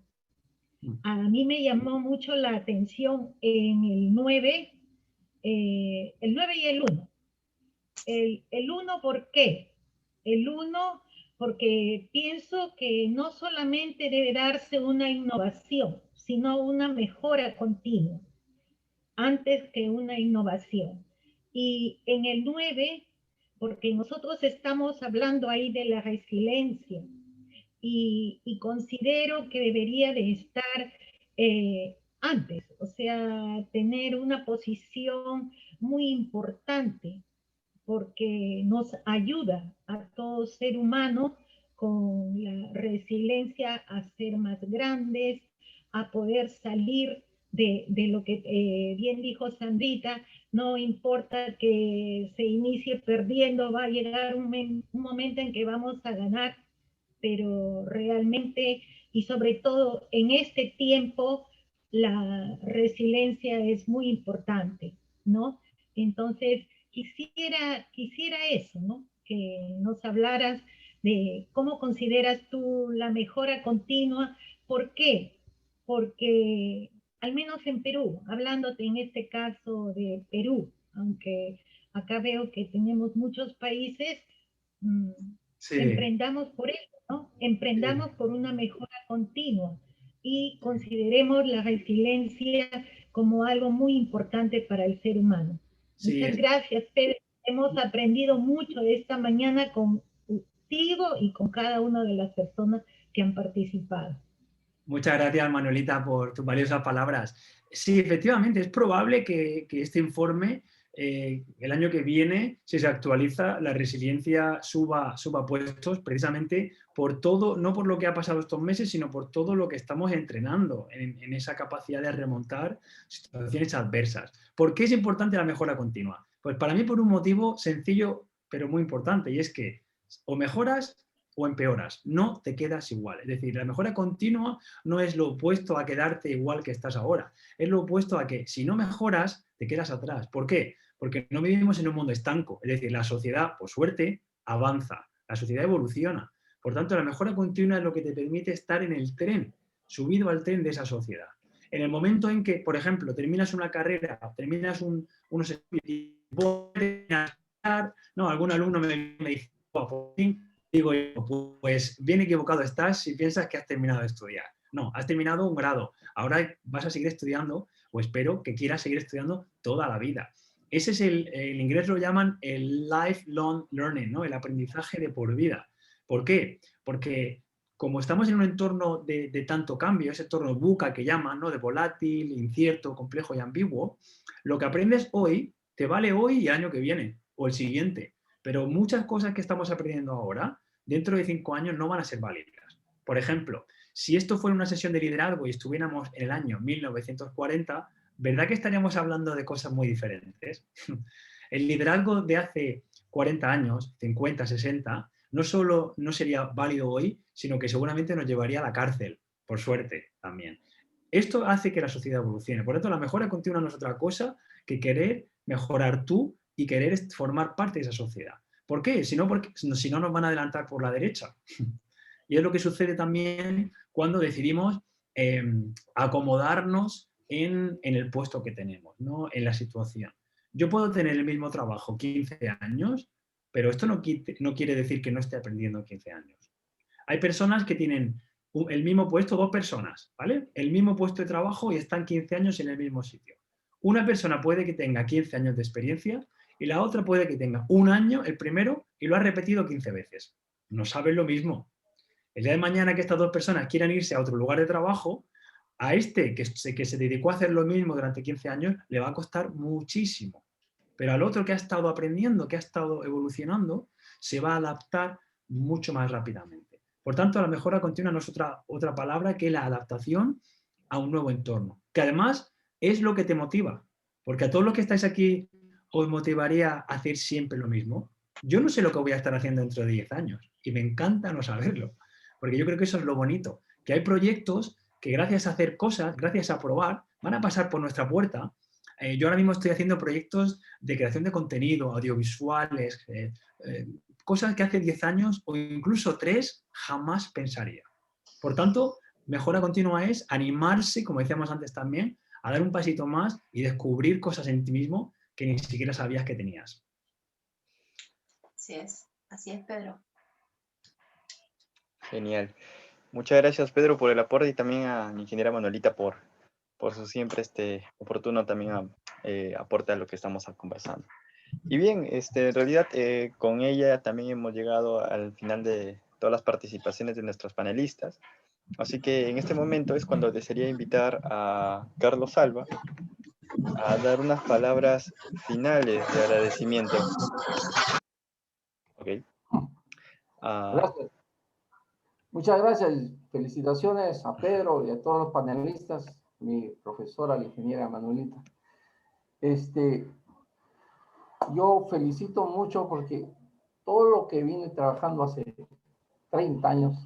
A mí me llamó mucho la atención en el 9 y el 1. El 1, ¿por qué? El 1, porque pienso que no solamente debe darse una innovación, sino una mejora continua, antes que una innovación. Y en el 9, porque nosotros estamos hablando ahí de la resiliencia, y considero que debería de estar antes, o sea, tener una posición muy importante, porque nos ayuda a todo ser humano con la resiliencia a ser más grandes, a poder salir de lo que bien dijo Sandrita, no importa que se inicie perdiendo, va a llegar un momento en que vamos a ganar, pero realmente y sobre todo en este tiempo la resiliencia es muy importante, ¿no? Entonces quisiera eso, ¿no? Que nos hablaras de cómo consideras tú la mejora continua. ¿Por qué? Porque al menos en Perú, hablándote en este caso de Perú, aunque acá veo que tenemos muchos países, Sí. emprendamos por eso, ¿no? Emprendamos por una mejora continua y consideremos la resiliencia como algo muy importante para el ser humano. Sí. Muchas gracias, Pedro. Hemos aprendido mucho esta mañana contigo y con cada una de las personas que han participado. Muchas gracias, Manuelita, por tus valiosas palabras. Sí, efectivamente, es probable que este informe el año que viene, si se actualiza, la resiliencia suba puestos precisamente por todo, no por lo que ha pasado estos meses, sino por todo lo que estamos entrenando en esa capacidad de remontar situaciones adversas. ¿Por qué es importante la mejora continua? Pues para mí por un motivo sencillo, pero muy importante, y es que o mejoras o empeoras, no te quedas igual. Es decir, la mejora continua no es lo opuesto a quedarte igual que estás ahora, es lo opuesto a que si no mejoras, te quedas atrás. ¿Por qué? Porque no vivimos en un mundo estanco, es decir, la sociedad, por suerte, avanza, la sociedad evoluciona. Por tanto, la mejora continua es lo que te permite estar en el tren, subido al tren de esa sociedad. En el momento en que, por ejemplo, terminas una carrera, terminas unos estudios, no, algún alumno me dice, digo, pues bien equivocado estás si piensas que has terminado de estudiar. No, has terminado un grado, ahora vas a seguir estudiando, o espero que quieras seguir estudiando toda la vida. Ese es en inglés lo llaman el lifelong learning, ¿no? El aprendizaje de por vida. ¿Por qué? Porque como estamos en un entorno de tanto cambio, ese entorno VUCA que llaman, ¿no? De volátil, incierto, complejo y ambiguo, lo que aprendes hoy te vale hoy y el año que viene, o el siguiente. Pero muchas cosas que estamos aprendiendo ahora, dentro de 5 años no van a ser válidas. Por ejemplo, si esto fuera una sesión de liderazgo y estuviéramos en el año 1940, ¿verdad que estaríamos hablando de cosas muy diferentes? El liderazgo de hace 40 años, 50, 60, no solo no sería válido hoy, sino que seguramente nos llevaría a la cárcel, por suerte también. Esto hace que la sociedad evolucione. Por lo tanto, la mejora continua no es otra cosa que querer mejorar tú y querer formar parte de esa sociedad. ¿Por qué? Si no nos van a adelantar por la derecha. Y es lo que sucede también cuando decidimos acomodarnos en el puesto que tenemos, ¿no? En la situación. Yo puedo tener el mismo trabajo 15 años, pero esto no quiere decir que no esté aprendiendo 15 años. Hay personas que tienen el mismo puesto, 2 personas, ¿vale? El mismo puesto de trabajo y están 15 años en el mismo sitio. Una persona puede que tenga 15 años de experiencia y la otra puede que tenga 1 año, el primero, y lo ha repetido 15 veces. No saben lo mismo. El día de mañana que estas 2 personas quieran irse a otro lugar de trabajo, a este que se dedicó a hacer lo mismo durante 15 años, le va a costar muchísimo. Pero al otro que ha estado aprendiendo, que ha estado evolucionando, se va a adaptar mucho más rápidamente. Por tanto, la mejora continua no es otra palabra que la adaptación a un nuevo entorno, que además es lo que te motiva, porque a todos los que estáis aquí os motivaría a hacer siempre lo mismo. Yo no sé lo que voy a estar haciendo dentro de 10 años y me encanta no saberlo, porque yo creo que eso es lo bonito, que hay proyectos que gracias a hacer cosas, gracias a probar, van a pasar por nuestra puerta. Yo ahora mismo estoy haciendo proyectos de creación de contenido, audiovisuales, cosas que hace 10 años o incluso 3 jamás pensaría. Por tanto, mejora continua es animarse, como decíamos antes también, a dar un pasito más y descubrir cosas en ti mismo que ni siquiera sabías que tenías. Así es, Pedro. Genial. Muchas gracias, Pedro, por el aporte y también a mi ingeniera Manuelita por su siempre oportuno también aporte a lo que estamos conversando. Y bien, en realidad con ella también hemos llegado al final de todas las participaciones de nuestros panelistas. Así que en este momento es cuando desearía invitar a Carlos Alba a dar unas palabras finales de agradecimiento. Ok. Gracias. Muchas gracias y felicitaciones a Pedro y a todos los panelistas, mi profesora, la ingeniera Manuelita. Yo felicito mucho porque todo lo que vine trabajando hace 30 años,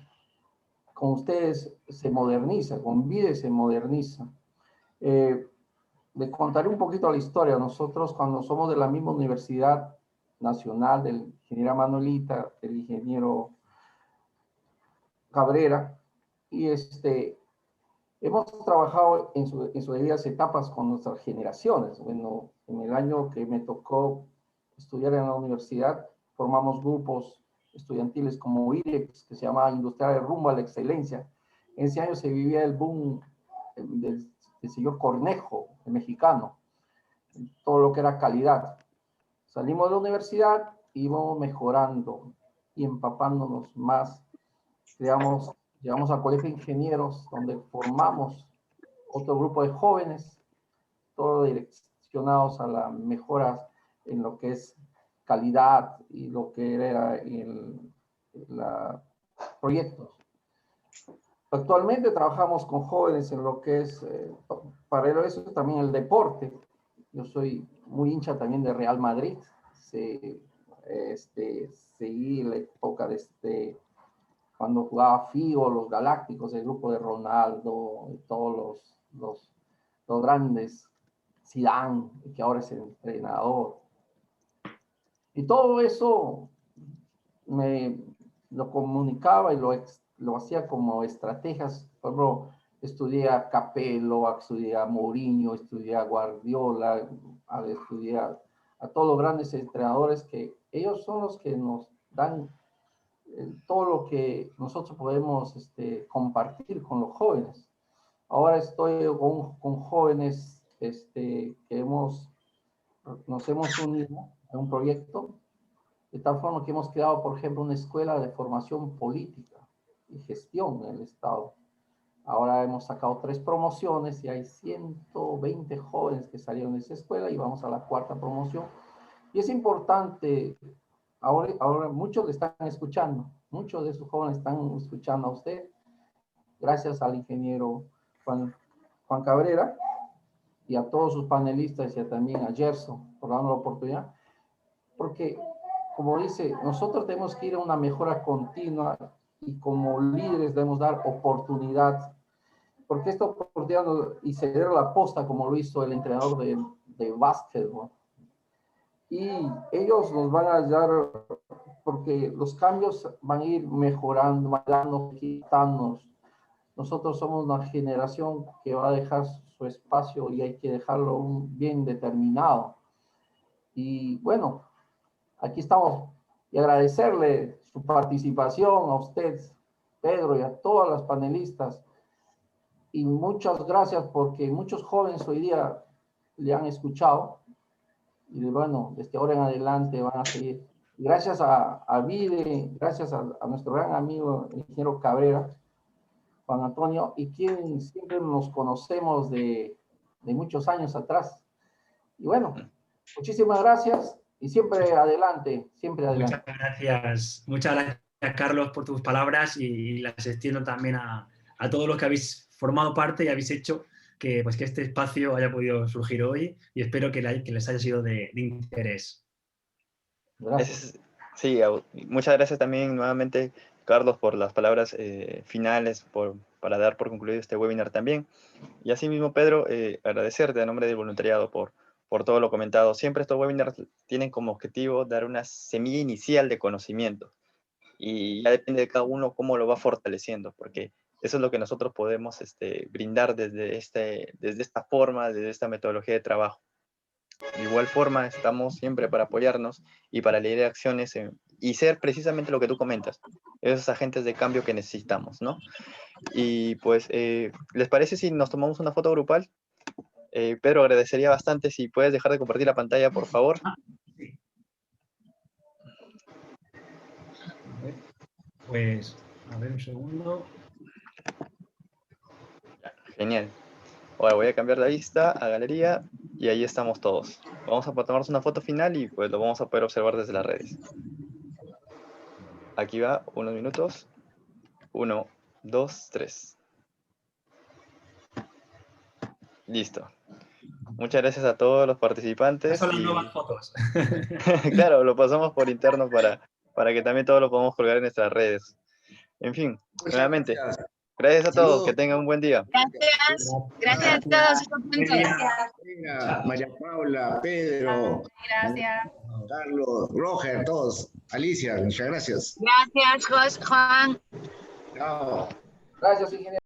con ustedes se moderniza, con VIDE se moderniza. Le contaré un poquito la historia. Nosotros cuando somos de la misma Universidad Nacional, del ingeniera Manuelita, del ingeniero Cabrera, y hemos trabajado en sus debidas etapas con nuestras generaciones. Bueno, en el año que me tocó estudiar en la universidad, formamos grupos estudiantiles como IREX, que se llamaba Industrial de Rumbo a la Excelencia. En ese año se vivía el boom del señor Cornejo, el mexicano, todo lo que era calidad. Salimos de la universidad y íbamos mejorando y empapándonos más. Llegamos al Colegio de Ingenieros, donde formamos otro grupo de jóvenes, todos direccionados a las mejoras en lo que es calidad y lo que era proyectos. Actualmente trabajamos con jóvenes en lo que es, paralelo a eso, también el deporte. Yo soy muy hincha también de Real Madrid. Seguí la época de cuando jugaba Figo, los Galácticos, el grupo de Ronaldo, y todos los grandes, Zidane, que ahora es el entrenador. Y todo eso lo comunicaba y lo hacía como estrategias. Por ejemplo, estudié a Capello, estudié a Mourinho, estudié a Guardiola, estudié a todos los grandes entrenadores, que ellos son los que nos dan todo lo que nosotros podemos compartir con los jóvenes. Ahora estoy con jóvenes que nos hemos unido en un proyecto, de tal forma que hemos creado, por ejemplo, una escuela de formación política y gestión en el Estado. Ahora hemos sacado 3 promociones y hay 120 jóvenes que salieron de esa escuela y vamos a la 4ª promoción. Y es importante, ahora muchos le están escuchando, muchos de esos jóvenes están escuchando a usted, gracias al ingeniero Juan Cabrera y a todos sus panelistas y también a Gerson por darnos la oportunidad, porque, como dice, nosotros tenemos que ir a una mejora continua y como líderes debemos dar oportunidad, porque esta oportunidad y ceder la posta como lo hizo el entrenador de básquetbol. Y ellos nos van a ayudar porque los cambios van a ir mejorando, van quitándonos. Nosotros somos una generación que va a dejar su espacio y hay que dejarlo bien determinado. Y bueno, aquí estamos y agradecerle su participación a usted, Pedro, y a todas las panelistas. Y muchas gracias porque muchos jóvenes hoy día le han escuchado. Y bueno, desde ahora en adelante van a seguir. Gracias a Vide, gracias a nuestro gran amigo, el ingeniero Cabrera, Juan Antonio, y quien siempre nos conocemos de muchos años atrás. Y bueno, muchísimas gracias y siempre adelante, siempre adelante. Muchas gracias, Carlos, por tus palabras y las extiendo también a todos los que habéis formado parte y habéis hecho que este espacio haya podido surgir hoy y espero que les haya sido de interés. Gracias. Sí, muchas gracias también nuevamente, Carlos, por las palabras finales, para dar por concluido este webinar también. Y asimismo, Pedro, agradecerte a nombre del voluntariado por todo lo comentado. Siempre estos webinars tienen como objetivo dar una semilla inicial de conocimiento. Y ya depende de cada uno cómo lo va fortaleciendo, porque eso es lo que nosotros podemos brindar desde esta forma, desde esta metodología de trabajo. De igual forma, estamos siempre para apoyarnos y para liderar acciones y ser precisamente lo que tú comentas, esos agentes de cambio que necesitamos, ¿no? Y pues, ¿les parece si nos tomamos una foto grupal? Pedro, agradecería bastante si puedes dejar de compartir la pantalla, por favor. Pues, a ver un segundo. Genial. Ahora voy a cambiar la vista a galería y ahí estamos todos. Vamos a tomarnos una foto final y pues lo vamos a poder observar desde las redes. Aquí va, unos minutos. 1, 2, 3. Listo. Muchas gracias a todos los participantes. Son las nuevas fotos. Claro, lo pasamos por interno para que también todos lo podamos colgar en nuestras redes. En fin, nuevamente, gracias a todos, que tengan un buen día. Gracias a todos. Venga, María Paula, Pedro, Gracias. Carlos, Roger, todos. Alicia, muchas gracias. Gracias, Juan. Chao. Gracias, ingeniero.